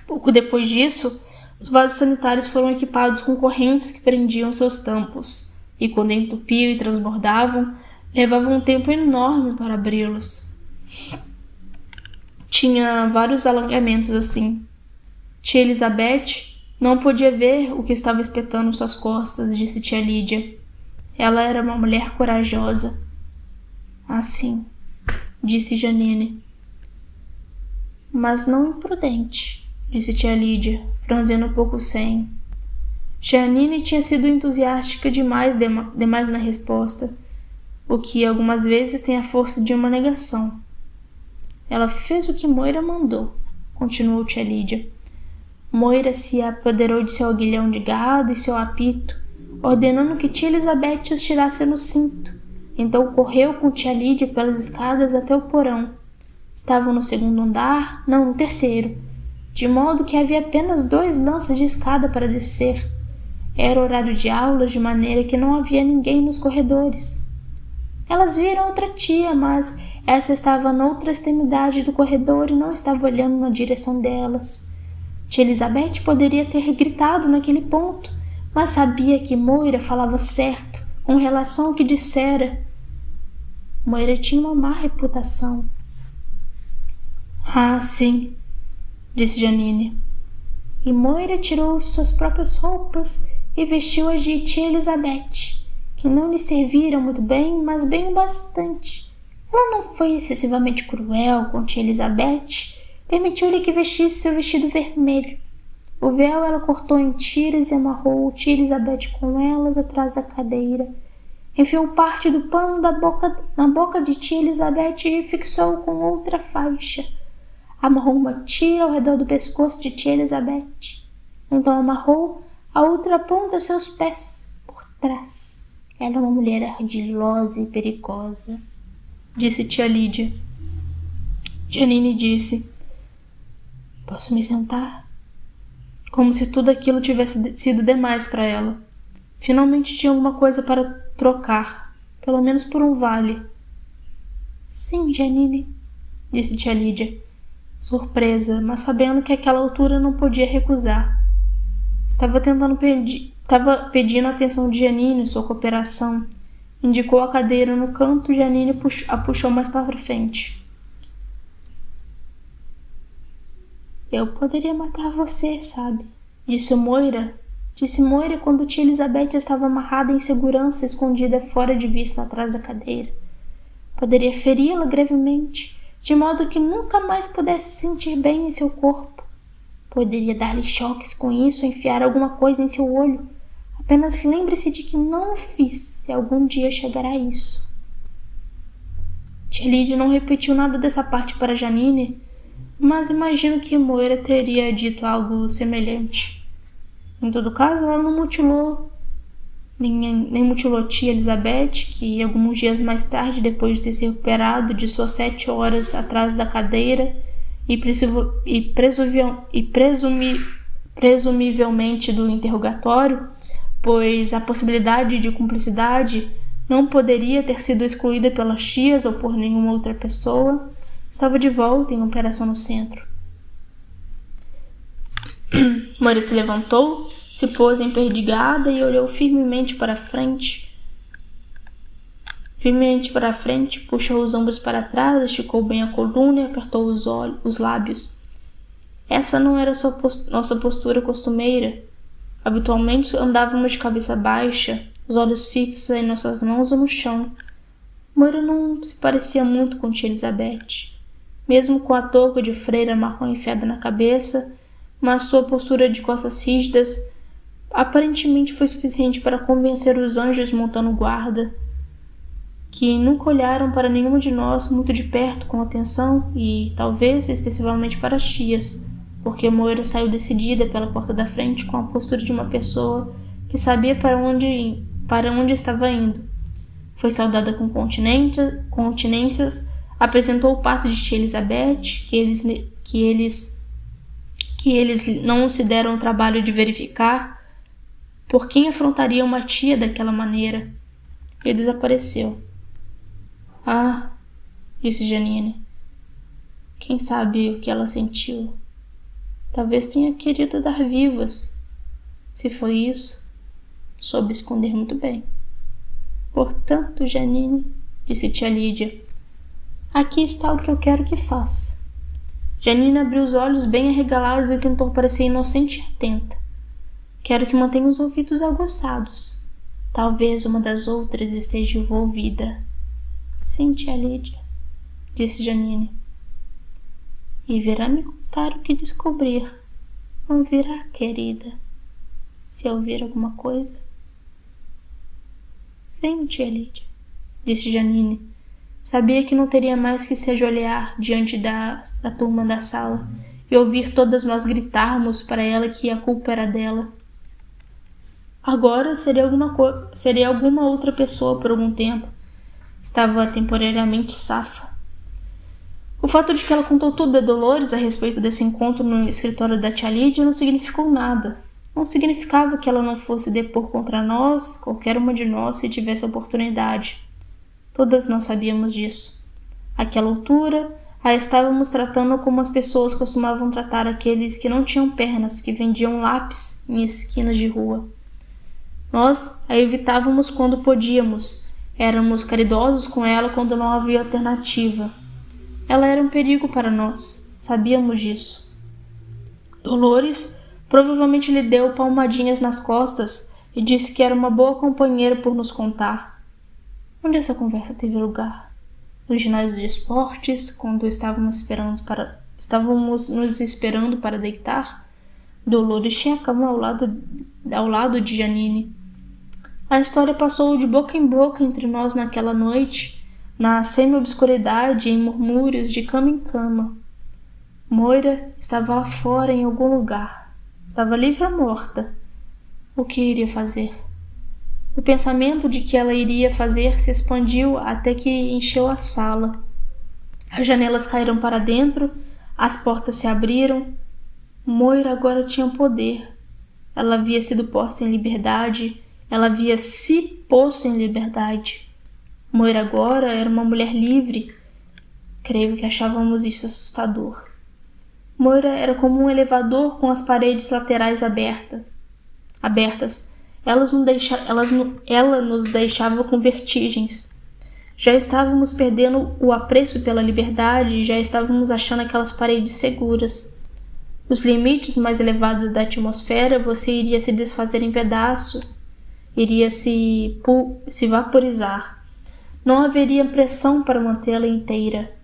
Speaker 1: Pouco depois disso, os vasos sanitários foram equipados com correntes que prendiam seus tampos, e quando entupiam e transbordavam, levavam um tempo enorme para abri-los. Tinha vários alongamentos assim. Tia Elizabeth não podia ver o que estava espetando suas costas, disse tia Lídia. Ela era uma mulher corajosa. Assim, disse Janine. Mas não imprudente, disse tia Lídia, franzindo um pouco o senho. Janine tinha sido entusiástica demais na resposta, o que algumas vezes tem a força de uma negação. Ela fez o que Moira mandou, continuou tia Lídia. Moira se apoderou de seu aguilhão de gado e seu apito, ordenando que tia Elizabeth os tirasse no cinto. Então correu com tia Lídia pelas escadas até o porão. Estavam no segundo andar, não, no terceiro, de modo que havia apenas 2 lances de escada para descer. Era horário de aulas, de maneira que não havia ninguém nos corredores. Elas viram outra tia, mas essa estava noutra extremidade do corredor e não estava olhando na direção delas. Tia Elizabeth poderia ter gritado naquele ponto, mas sabia que Moira falava certo com relação ao que dissera. Moira tinha uma má reputação. Ah, sim, disse Janine. E Moira tirou suas próprias roupas e vestiu-as de tia Elizabeth, que não lhe serviram muito bem, mas bem o bastante. Ela não foi excessivamente cruel com tia Elizabeth, permitiu-lhe que vestisse seu vestido vermelho. O véu ela cortou em tiras e amarrou tia Elizabeth com elas atrás da cadeira. Enfiou parte do pano na boca de tia Elizabeth e fixou-o com outra faixa. Amarrou uma tira ao redor do pescoço de tia Elizabeth. Então amarrou a outra ponta a seus pés, por trás. Ela é uma mulher ardilosa e perigosa, disse tia Lídia. Janine disse: Posso me sentar? Como se tudo aquilo tivesse sido demais para ela. Finalmente tinha alguma coisa para trocar, pelo menos por um vale. Sim, Janine, disse tia Lídia, surpresa, mas sabendo que àquela altura não podia recusar. Estava pedindo a atenção de Janine, sua cooperação. Indicou a cadeira no canto e Janine a puxou mais para frente. Eu poderia matar você, sabe? Disse Moira, disse Moira quando tia Elizabeth estava amarrada em segurança, escondida fora de vista atrás da cadeira. Poderia feri-la gravemente, de modo que nunca mais pudesse se sentir bem em seu corpo. Poderia dar-lhe choques com isso ou enfiar alguma coisa em seu olho. Apenas lembre-se de que não o fiz, se algum dia chegar a isso. Tia Lídia não repetiu nada dessa parte para Janine, mas imagino que Moira teria dito algo semelhante. Em todo caso, ela não mutilou, nem mutilou tia Elizabeth, que alguns dias mais tarde, depois de ter se recuperado de suas 7 horas atrás da cadeira presumivelmente do interrogatório, pois a possibilidade de cumplicidade não poderia ter sido excluída pelas tias ou por nenhuma outra pessoa, estava de volta em operação no centro. Moira se levantou, se pôs emperdigada e olhou firmemente para frente, puxou os ombros para trás, esticou bem a coluna e apertou os lábios. Essa não era nossa postura costumeira. Habitualmente andávamos de cabeça baixa, os olhos fixos em nossas mãos ou no chão. Moira não se parecia muito com tia Elizabeth, mesmo com a touca de freira marrom enfiada na cabeça, mas sua postura de costas rígidas aparentemente foi suficiente para convencer os anjos montando guarda, que nunca olharam para nenhuma de nós muito de perto com atenção e, talvez, especialmente para as tias, porque Moira saiu decidida pela porta da frente com a postura de uma pessoa que sabia para onde estava indo. Foi saudada com continências, apresentou o passe de tia Elizabeth, que eles não se deram o trabalho de verificar por quem afrontaria uma tia daquela maneira, e desapareceu. Ah, disse Janine. Quem sabe o que ela sentiu? Talvez tenha querido dar vivas. Se foi isso, soube esconder muito bem. Portanto, Janine, disse tia Lídia, aqui está o que eu quero que faça. Janine abriu os olhos bem arregalados e tentou parecer inocente e atenta. Quero que mantenha os ouvidos aguçados. Talvez uma das outras esteja envolvida. Sim, tia Lídia, disse Janine. E virá me contar o que descobrir. Não virá, querida. Se ouvir alguma coisa. Venha, tia Lídia, disse Janine. Sabia que não teria mais que se ajoelhar diante da turma da sala e ouvir todas nós gritarmos para ela que a culpa era dela. Agora seria alguma outra pessoa por algum tempo. Estava temporariamente safa. O fato de que ela contou tudo a Dolores a respeito desse encontro no escritório da tia Lídia não significou nada. Não significava que ela não fosse depor contra nós, qualquer uma de nós, se tivesse oportunidade. Todas nós sabíamos disso. Àquela altura, a estávamos tratando como as pessoas costumavam tratar aqueles que não tinham pernas, que vendiam lápis em esquinas de rua. Nós a evitávamos quando podíamos. Éramos caridosos com ela quando não havia alternativa. Ela era um perigo para nós. Sabíamos disso. Dolores provavelmente lhe deu palmadinhas nas costas e disse que era uma boa companheira por nos contar. Onde essa conversa teve lugar? No ginásio de esportes, quando estávamos nos esperando para deitar? Dolores tinha a cama ao lado de Janine. A história passou de boca em boca entre nós naquela noite, na semi-obscuridade, em murmúrios de cama em cama. Moira estava lá fora em algum lugar. Estava livre ou morta? O que iria fazer? O pensamento de que ela iria fazer se expandiu até que encheu a sala. As janelas caíram para dentro, as portas se abriram. Moira agora tinha poder. Ela havia sido posta em liberdade. Ela havia se posto em liberdade. Moira agora era uma mulher livre. Creio que achávamos isso assustador. Moira era como um elevador com as paredes laterais abertas. Ela nos deixava com vertigens. Já estávamos perdendo o apreço pela liberdade e já estávamos achando aquelas paredes seguras. Os limites mais elevados da atmosfera, você iria se desfazer em pedaços, iria se vaporizar. Não haveria pressão para mantê-la inteira.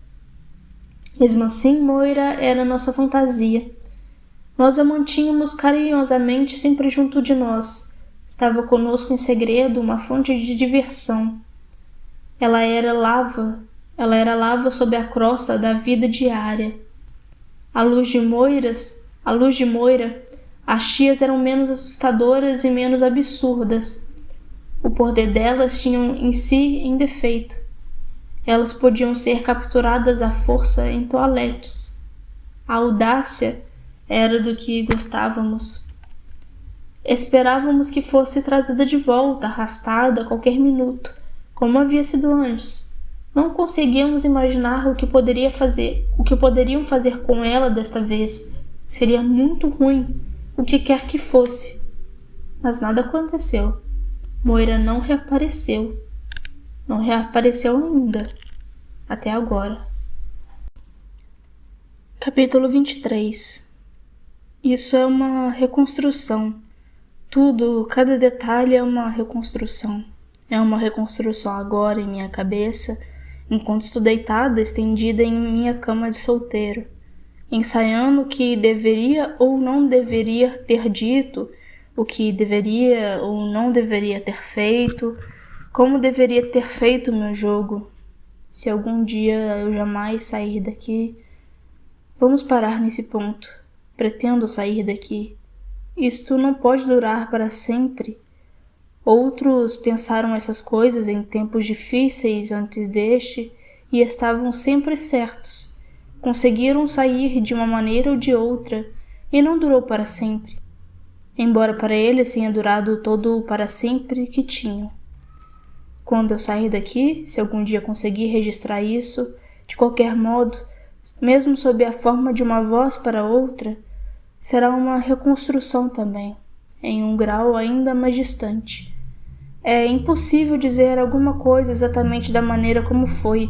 Speaker 1: Mesmo assim, Moira era nossa fantasia. Nós a mantínhamos carinhosamente sempre junto de nós. Estava conosco em segredo, uma fonte de diversão. Ela era lava sob a crosta da vida diária. À luz de Moira, as tias eram menos assustadoras e menos absurdas. O poder delas tinha em si em defeito. Elas podiam ser capturadas à força em toaletes. A audácia era do que gostávamos. Esperávamos que fosse trazida de volta, arrastada a qualquer minuto, como havia sido antes. Não conseguíamos imaginar o que poderiam fazer com ela desta vez. Seria muito ruim, o que quer que fosse. Mas nada aconteceu. Moira não reapareceu. Não reapareceu ainda. Até agora. Capítulo 23. Isso é uma reconstrução. Tudo, cada detalhe é uma reconstrução. É uma reconstrução agora em minha cabeça, enquanto estou deitada, estendida em minha cama de solteiro, ensaiando o que deveria ou não deveria ter dito, o que deveria ou não deveria ter feito, como deveria ter feito o meu jogo. Se algum dia eu jamais sair daqui, vamos parar nesse ponto. Pretendo sair daqui. Isto não pode durar para sempre. Outros pensaram essas coisas em tempos difíceis antes deste e estavam sempre certos. Conseguiram sair de uma maneira ou de outra e não durou para sempre, embora para eles tenha durado todo o para sempre que tinham. Quando eu sair daqui, se algum dia conseguir registrar isso, de qualquer modo, mesmo sob a forma de uma voz para outra, será uma reconstrução também, em um grau ainda mais distante. É impossível dizer alguma coisa exatamente da maneira como foi,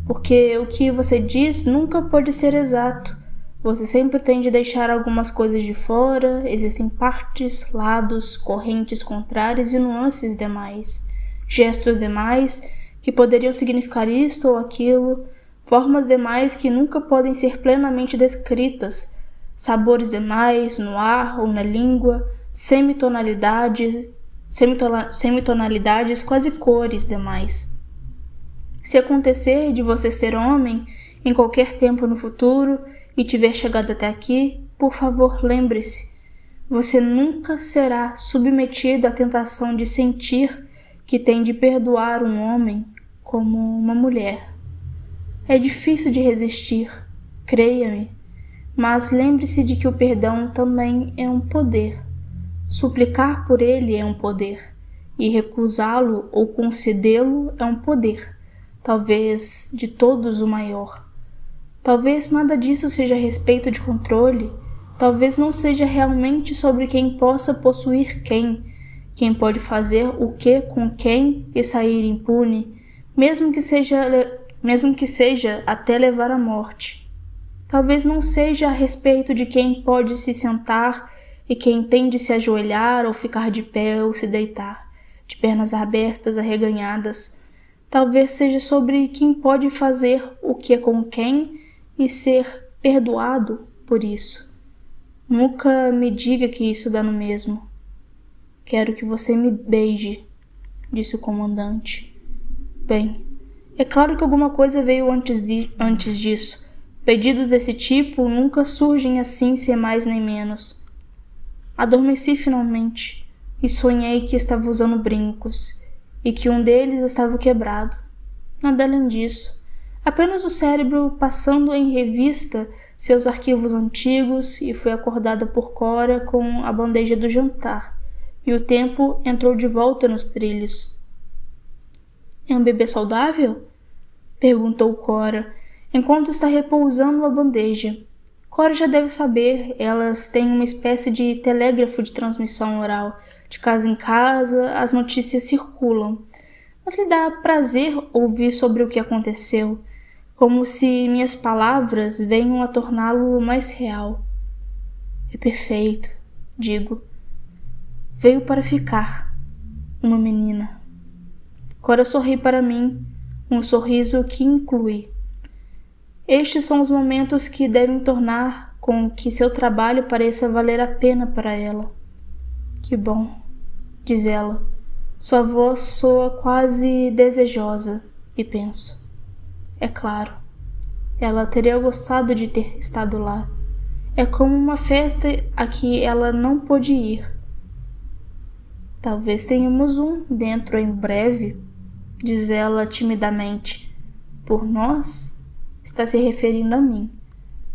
Speaker 1: porque o que você diz nunca pode ser exato. Você sempre tem de deixar algumas coisas de fora, existem partes, lados, correntes contrárias e nuances demais, gestos demais que poderiam significar isto ou aquilo, formas demais que nunca podem ser plenamente descritas, sabores demais no ar ou na língua, semitonalidades, quase cores demais. Se acontecer de você ser homem em qualquer tempo no futuro e tiver chegado até aqui, por favor, lembre-se, você nunca será submetido à tentação de sentir que tem de perdoar um homem como uma mulher. É difícil de resistir, creia-me, mas lembre-se de que o perdão também é um poder. Suplicar por ele é um poder, e recusá-lo ou concedê-lo é um poder, talvez de todos o maior. Talvez nada disso seja a respeito de controle, talvez não seja realmente sobre quem possa possuir quem pode fazer o que com quem e sair impune, mesmo que seja até levar à morte. Talvez não seja a respeito de quem pode se sentar e quem tem de se ajoelhar ou ficar de pé ou se deitar, de pernas abertas, arreganhadas. Talvez seja sobre quem pode fazer o que é com quem e ser perdoado por isso. Nunca me diga que isso dá no mesmo. Quero que você me beije, disse o comandante. Bem, é claro que alguma coisa veio antes disso. Pedidos desse tipo nunca surgem assim sem mais nem menos. Adormeci finalmente e sonhei que estava usando brincos e que um deles estava quebrado. Nada além disso. Apenas o cérebro passando em revista seus arquivos antigos e fui acordada por Cora com a bandeja do jantar e o tempo entrou de volta nos trilhos. É um bebê saudável? Perguntou Cora, enquanto está repousando a bandeja. Cora já deve saber, elas têm uma espécie de telégrafo de transmissão oral. De casa em casa, as notícias circulam. Mas lhe dá prazer ouvir sobre o que aconteceu, como se minhas palavras venham a torná-lo mais real. É perfeito, digo. Veio para ficar. Uma menina. Cora sorri para mim, um sorriso que inclui. Estes são os momentos que devem tornar com que seu trabalho pareça valer a pena para ela. Que bom, diz ela. Sua voz soa quase desejosa, e penso. É claro, ela teria gostado de ter estado lá. É como uma festa a que ela não pôde ir. Talvez tenhamos um dentro em breve, diz ela timidamente. Por nós, está se referindo a mim.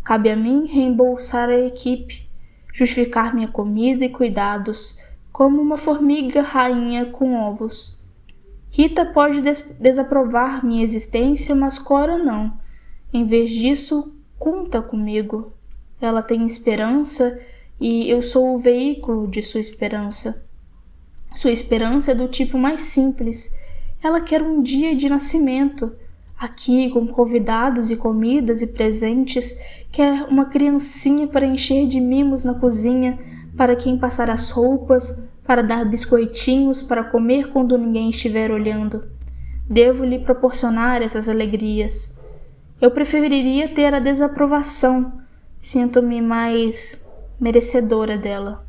Speaker 1: Cabe a mim reembolsar a equipe, justificar minha comida e cuidados, como uma formiga rainha com ovos. Rita pode desaprovar minha existência, mas Cora não. Em vez disso, conta comigo. Ela tem esperança e eu sou o veículo de sua esperança. Sua esperança é do tipo mais simples. Ela quer um dia de nascimento, aqui com convidados e comidas e presentes. Quer uma criancinha para encher de mimos na cozinha, para quem passar as roupas, para dar biscoitinhos para comer quando ninguém estiver olhando. Devo lhe proporcionar essas alegrias. Eu preferiria ter a desaprovação. Sinto-me mais merecedora dela.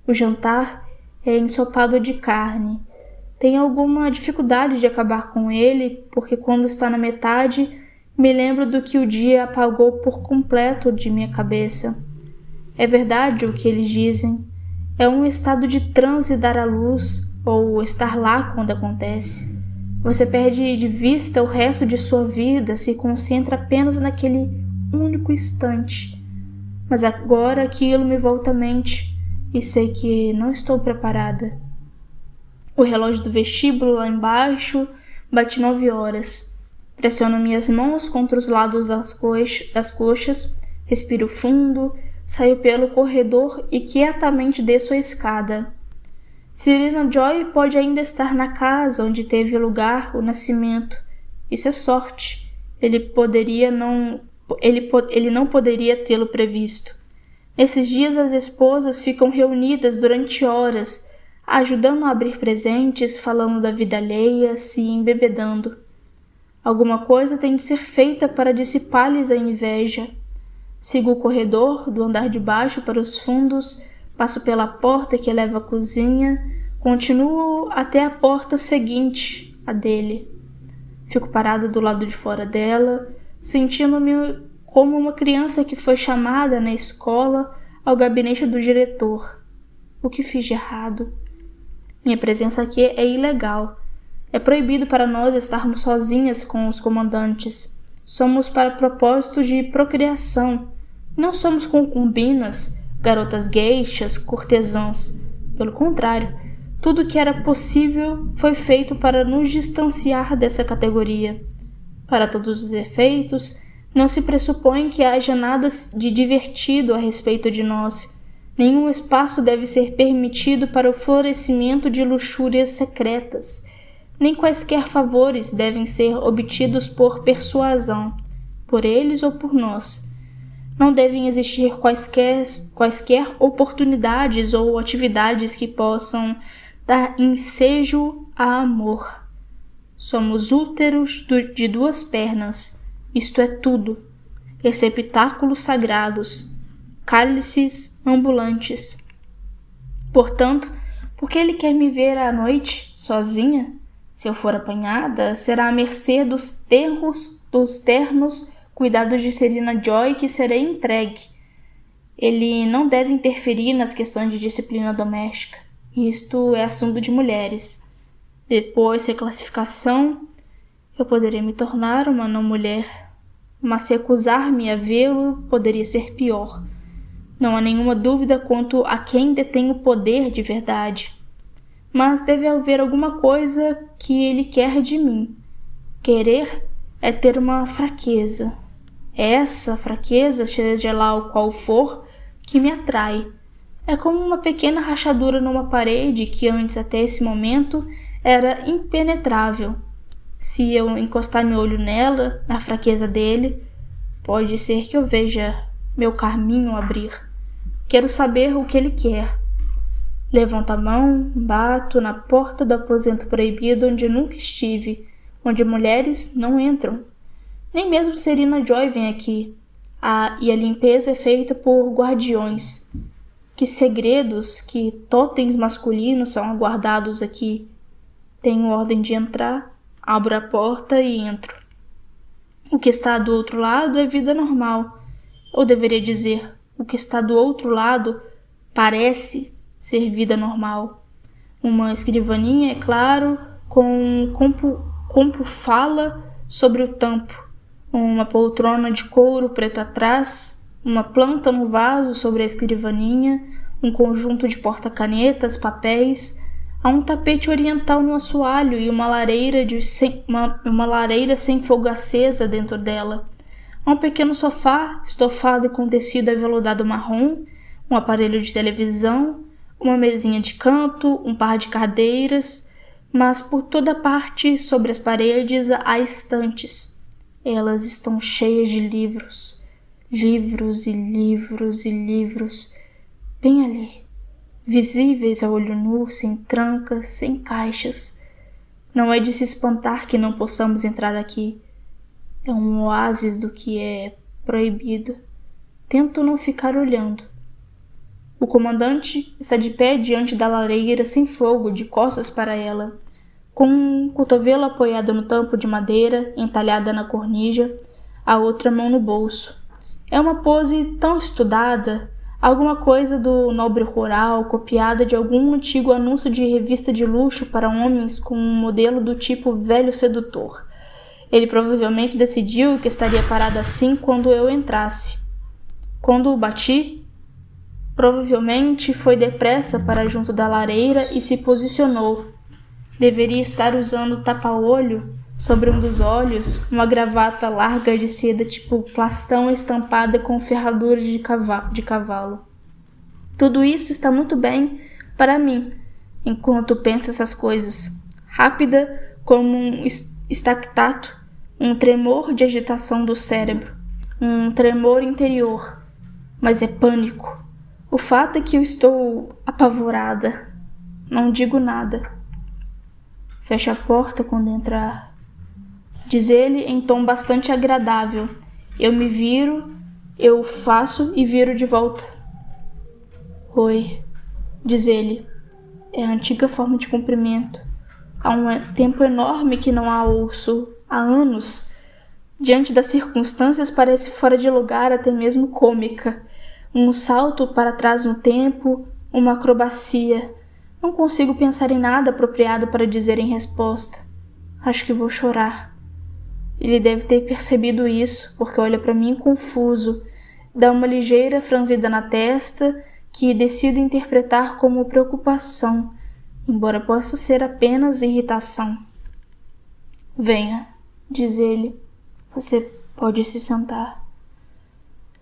Speaker 1: O jantar é ensopado de carne. Tenho alguma dificuldade de acabar com ele, porque quando está na metade, me lembro do que o dia apagou por completo de minha cabeça. É verdade o que eles dizem. É um estado de transe dar à luz, ou estar lá quando acontece. Você perde de vista o resto de sua vida, se concentra apenas naquele único instante. Mas agora aquilo me volta à mente e sei que não estou preparada. O relógio do vestíbulo lá embaixo bate 9 horas. Pressiono minhas mãos contra os lados das coxas, respiro fundo, saio pelo corredor e quietamente desço a escada. Serena Joy pode ainda estar na casa onde teve lugar o nascimento. Isso é sorte. Ele não poderia tê-lo previsto. Nesses dias as esposas ficam reunidas durante horas, ajudando a abrir presentes, falando da vida alheia, se embebedando. Alguma coisa tem de ser feita para dissipar-lhes a inveja. Sigo o corredor do andar de baixo para os fundos, passo pela porta que leva à cozinha, continuo até a porta seguinte, a dele. Fico parado do lado de fora dela, sentindo-me como uma criança que foi chamada na escola ao gabinete do diretor. O que fiz de errado? Minha presença aqui é ilegal. É proibido para nós estarmos sozinhas com os comandantes. Somos para propósitos de procriação. Não somos concubinas, garotas gueixas, cortesãs. Pelo contrário, tudo que era possível foi feito para nos distanciar dessa categoria. Para todos os efeitos, não se pressupõe que haja nada de divertido a respeito de nós. Nenhum espaço deve ser permitido para o florescimento de luxúrias secretas. Nem quaisquer favores devem ser obtidos por persuasão, por eles ou por nós. Não devem existir quaisquer oportunidades ou atividades que possam dar ensejo a amor. Somos úteros de 2 pernas, isto é tudo, receptáculos sagrados, cálices ambulantes. Portanto, por que ele quer me ver à noite, sozinha? Se eu for apanhada, será à mercê dos ternos cuidados de Serena Joy que serei entregue. Ele não deve interferir nas questões de disciplina doméstica. Isto é assunto de mulheres. Depois da classificação, eu poderia me tornar uma não-mulher. Mas se recusar-me a vê-lo, poderia ser pior. Não há nenhuma dúvida quanto a quem detém o poder de verdade. Mas deve haver alguma coisa que ele quer de mim. Querer é ter uma fraqueza. É essa fraqueza, seja lá o qual for, que me atrai. É como uma pequena rachadura numa parede que antes, até esse momento, era impenetrável. Se eu encostar meu olho nela, na fraqueza dele, pode ser que eu veja meu caminho abrir. Quero saber o que ele quer. Levanto a mão, bato na porta do aposento proibido onde nunca estive, onde mulheres não entram. Nem mesmo Serena Joy vem aqui. E a limpeza é feita por guardiões. Que segredos, que totens masculinos são aguardados aqui. Tenho ordem de entrar, abro a porta e entro. O que está do outro lado é vida normal. Ou deveria dizer, o que está do outro lado parece ser vida normal. Uma escrivaninha, é claro, com um compo fala sobre o tampo. Uma poltrona de couro preto atrás, uma planta no vaso sobre a escrivaninha, um conjunto de porta-canetas, papéis. Há um tapete oriental no assoalho e uma lareira sem fogo acesa dentro dela. Há um pequeno sofá, estofado com tecido aveludado marrom, um aparelho de televisão, uma mesinha de canto, um par de cadeiras, mas por toda parte, sobre as paredes, há estantes. Elas estão cheias de livros. Livros e livros e livros. Bem ali. Visíveis a olho nu, sem trancas, sem caixas. Não é de se espantar que não possamos entrar aqui. É um oásis do que é proibido. Tento não ficar olhando. O comandante está de pé diante da lareira sem fogo, de costas para ela, com um cotovelo apoiado no tampo de madeira, entalhada na cornija, a outra mão no bolso. É uma pose tão estudada, alguma coisa do nobre rural, copiada de algum antigo anúncio de revista de luxo para homens com um modelo do tipo velho sedutor. Ele provavelmente decidiu que estaria parada assim quando eu entrasse. Quando o bati, provavelmente foi depressa para junto da lareira e se posicionou. Deveria estar usando tapa-olho sobre um dos olhos, uma gravata larga de seda tipo plastão estampada com ferradura de cavalo. Tudo isso está muito bem para mim, enquanto penso essas coisas. Rápida como um estactato, um tremor de agitação do cérebro, um tremor interior, mas é pânico. O fato é que eu estou apavorada. Não digo nada. Feche a porta quando entrar, diz ele em tom bastante agradável. Eu me viro, eu faço e viro de volta. Oi, diz ele. É a antiga forma de cumprimento. Há um tempo enorme que não a ouço. Há anos. Diante das circunstâncias parece fora de lugar, até mesmo cômica. Um salto para trás no tempo, uma acrobacia. Não consigo pensar em nada apropriado para dizer em resposta. Acho que vou chorar. Ele deve ter percebido isso, porque olha para mim confuso. Dá uma ligeira franzida na testa, que decido interpretar como preocupação, embora possa ser apenas irritação. Venha, diz ele. Você pode se sentar.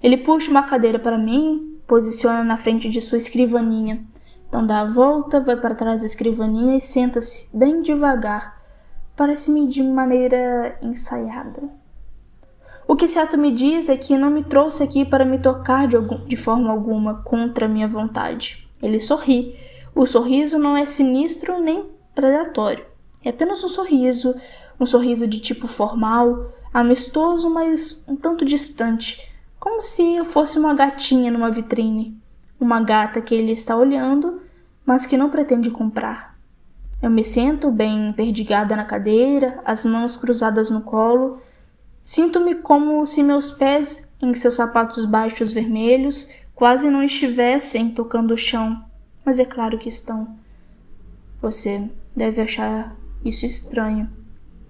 Speaker 1: Ele puxa uma cadeira para mim, posiciona na frente de sua escrivaninha. Então dá a volta, vai para trás da escrivaninha e senta-se bem devagar. Parece-me de maneira ensaiada. O que esse ato me diz é que não me trouxe aqui para me tocar de forma alguma contra a minha vontade. Ele sorri. O sorriso não é sinistro nem predatório. É apenas um sorriso de tipo formal, amistoso, mas um tanto distante, como se eu fosse uma gatinha numa vitrine. Uma gata que ele está olhando, mas que não pretende comprar. Eu me sento bem perdigada na cadeira, as mãos cruzadas no colo. Sinto-me como se meus pés, em seus sapatos baixos vermelhos, quase não estivessem tocando o chão. Mas é claro que estão. Você deve achar isso estranho,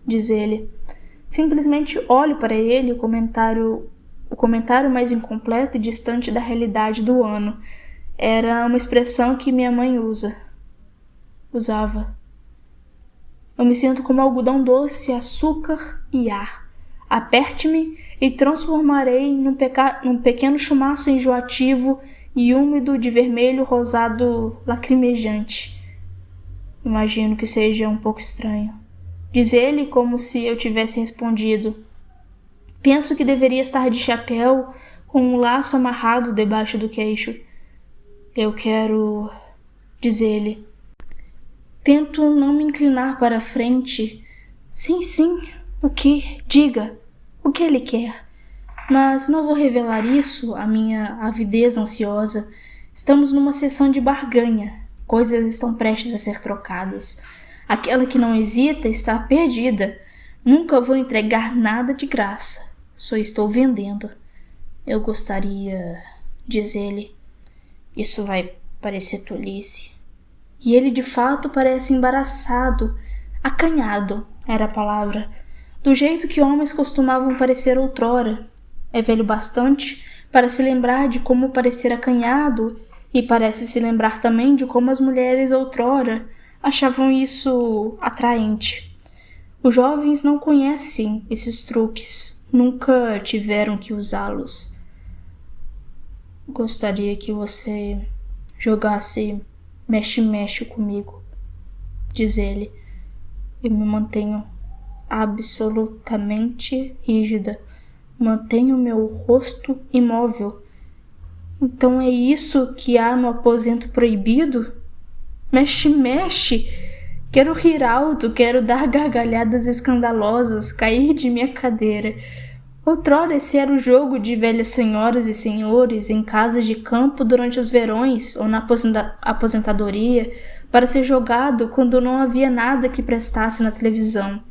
Speaker 1: diz ele. Simplesmente olho para ele, o comentário mais incompleto e distante da realidade do ano. Era uma expressão que minha mãe usava. Eu me sinto como algodão doce, açúcar e ar. Aperte-me e transformarei num pequeno chumaço enjoativo e úmido de vermelho rosado lacrimejante. Imagino que seja um pouco estranho, diz ele como se eu tivesse respondido. Penso que deveria estar de chapéu, com um laço amarrado debaixo do queixo. Eu quero, diz ele. Tento não me inclinar para a frente. Sim, o que? Diga. O que ele quer? Mas não vou revelar isso à minha avidez ansiosa. Estamos numa sessão de barganha. Coisas estão prestes a ser trocadas. Aquela que não hesita está perdida. Nunca vou entregar nada de graça. Só estou vendendo. Eu gostaria, diz ele. Isso vai parecer tolice. E ele de fato parece embaraçado, acanhado, era a palavra, do jeito que homens costumavam parecer outrora. É velho bastante para se lembrar de como parecer acanhado e parece se lembrar também de como as mulheres outrora achavam isso atraente. Os jovens não conhecem esses truques, nunca tiveram que usá-los. Gostaria que você jogasse mexe-mexe comigo, diz ele. Eu me mantenho absolutamente rígida. Mantenho meu rosto imóvel. Então é isso que há no aposento proibido? Mexe-mexe! Quero rir alto, quero dar gargalhadas escandalosas, cair de minha cadeira. Outrora esse era o jogo de velhas senhoras e senhores em casas de campo durante os verões ou na aposentadoria, para ser jogado quando não havia nada que prestasse na televisão.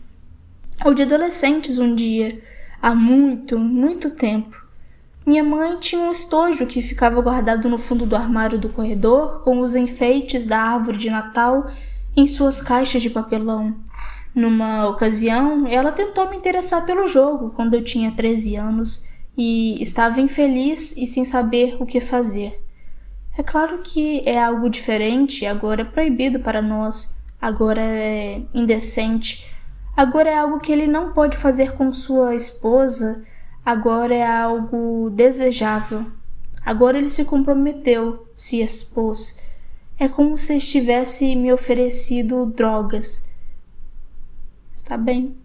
Speaker 1: Ou de adolescentes um dia, há muito tempo. Minha mãe tinha um estojo que ficava guardado no fundo do armário do corredor, com os enfeites da árvore de Natal em suas caixas de papelão. Numa ocasião, ela tentou me interessar pelo jogo quando eu tinha 13 anos e estava infeliz e sem saber o que fazer. É claro que é algo diferente, agora é proibido para nós, agora é indecente, agora é algo que ele não pode fazer com sua esposa, agora é algo desejável. Agora ele se comprometeu, se expôs. É como se estivesse me oferecido drogas. Está bem.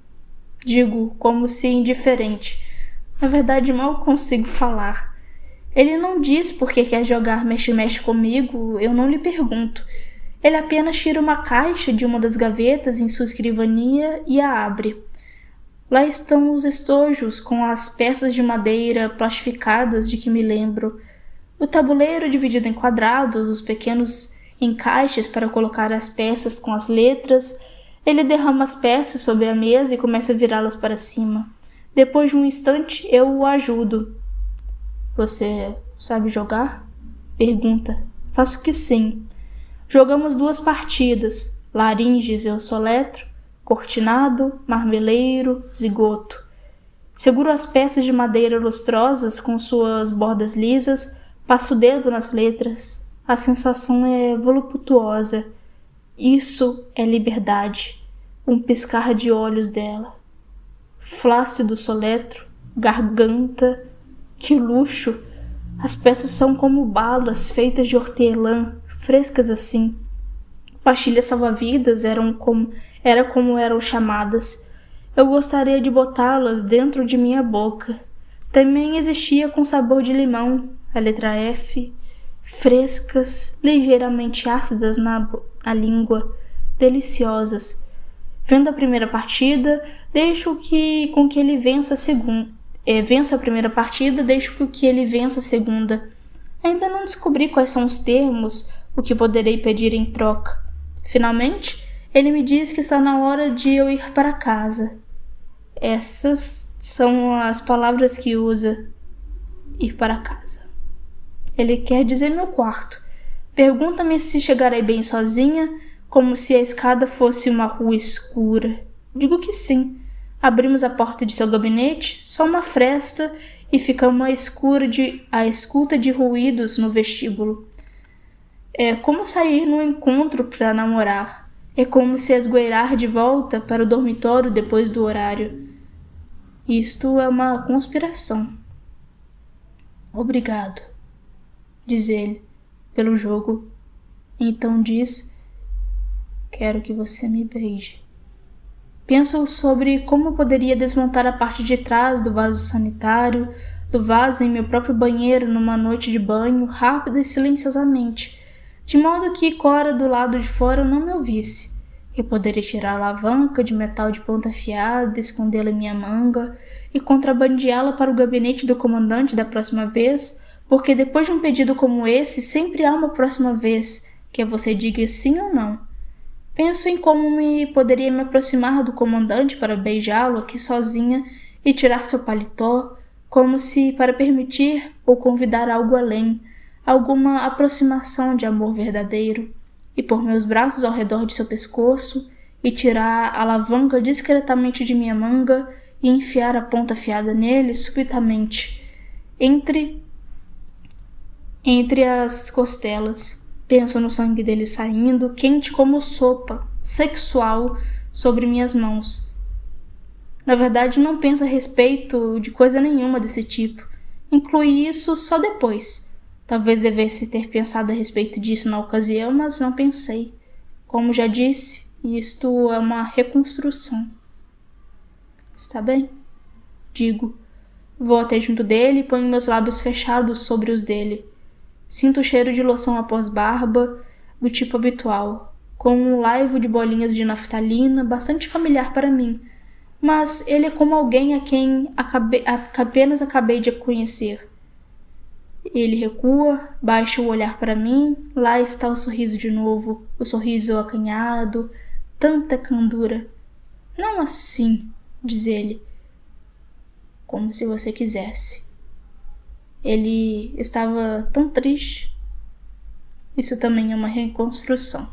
Speaker 1: Digo, como se indiferente. Na verdade, mal consigo falar. Ele não diz por que quer jogar mexe-mexe comigo, eu não lhe pergunto. Ele apenas tira uma caixa de uma das gavetas em sua escrivania e a abre. Lá estão os estojos com as peças de madeira plastificadas de que me lembro. O tabuleiro dividido em quadrados, os pequenos encaixes para colocar as peças com as letras. Ele derrama as peças sobre a mesa e começa a virá-las para cima. Depois de um instante, eu o ajudo. Você sabe jogar? Pergunta. Faço que sim. Jogamos 2 partidas. Laringes eu soletro, cortinado, marmeleiro, zigoto. Seguro as peças de madeira lustrosas com suas bordas lisas, passo o dedo nas letras. A sensação é voluptuosa. Isso é liberdade, um piscar de olhos dela. Flácido soletro, garganta, que luxo! As peças são como balas feitas de hortelã, frescas assim. Pastilhas salva-vidas era como eram chamadas. Eu gostaria de botá-las dentro de minha boca. Também existia com sabor de limão, a letra F, frescas, ligeiramente ácidas na língua, deliciosas. Vendo a primeira partida, deixo que ele vença a segunda. Venço a primeira partida, deixo que ele vença a segunda. Ainda não descobri quais são os termos, o que poderei pedir em troca. Finalmente, ele me diz que está na hora de eu ir para casa. Essas são as palavras que usa. Ir para casa. Ele quer dizer meu quarto. Pergunta-me se chegarei bem sozinha, como se a escada fosse uma rua escura. Digo que sim. Abrimos a porta de seu gabinete, só uma fresta, e ficamos à escuta de ruídos no vestíbulo. É como sair num encontro para namorar. É como se esgueirar de volta para o dormitório depois do horário. Isto é uma conspiração. Obrigado, diz ele, pelo jogo. Então diz, quero que você me beije. Penso sobre como poderia desmontar a parte de trás do vaso sanitário, do vaso em meu próprio banheiro numa noite de banho, rápida e silenciosamente, de modo que Cora do lado de fora não me ouvisse. Eu poderia tirar a alavanca de metal de ponta afiada, escondê-la em minha manga e contrabandeá-la para o gabinete do comandante da próxima vez, porque depois de um pedido como esse, sempre há uma próxima vez, quer você diga sim ou não. Penso em como poderia me aproximar do comandante para beijá-lo aqui sozinha e tirar seu paletó, como se para permitir ou convidar algo além, alguma aproximação de amor verdadeiro, e pôr meus braços ao redor de seu pescoço e tirar a alavanca discretamente de minha manga e enfiar a ponta afiada nele subitamente, entre as costelas. Penso no sangue dele saindo, quente como sopa, sexual, sobre minhas mãos. Na verdade, não penso a respeito de coisa nenhuma desse tipo. Incluí isso só depois. Talvez devesse ter pensado a respeito disso na ocasião, mas não pensei. Como já disse, isto é uma reconstrução. Está bem? Digo. Vou até junto dele e ponho meus lábios fechados sobre os dele. Sinto o cheiro de loção após barba, do tipo habitual, com um laivo de bolinhas de naftalina bastante familiar para mim, mas ele é como alguém a quem apenas acabei de conhecer. Ele recua, baixa o olhar para mim, lá está o sorriso de novo, o sorriso acanhado, tanta candura. Não assim, diz ele, como se você quisesse. Ele estava tão triste. Isso também é uma reconstrução.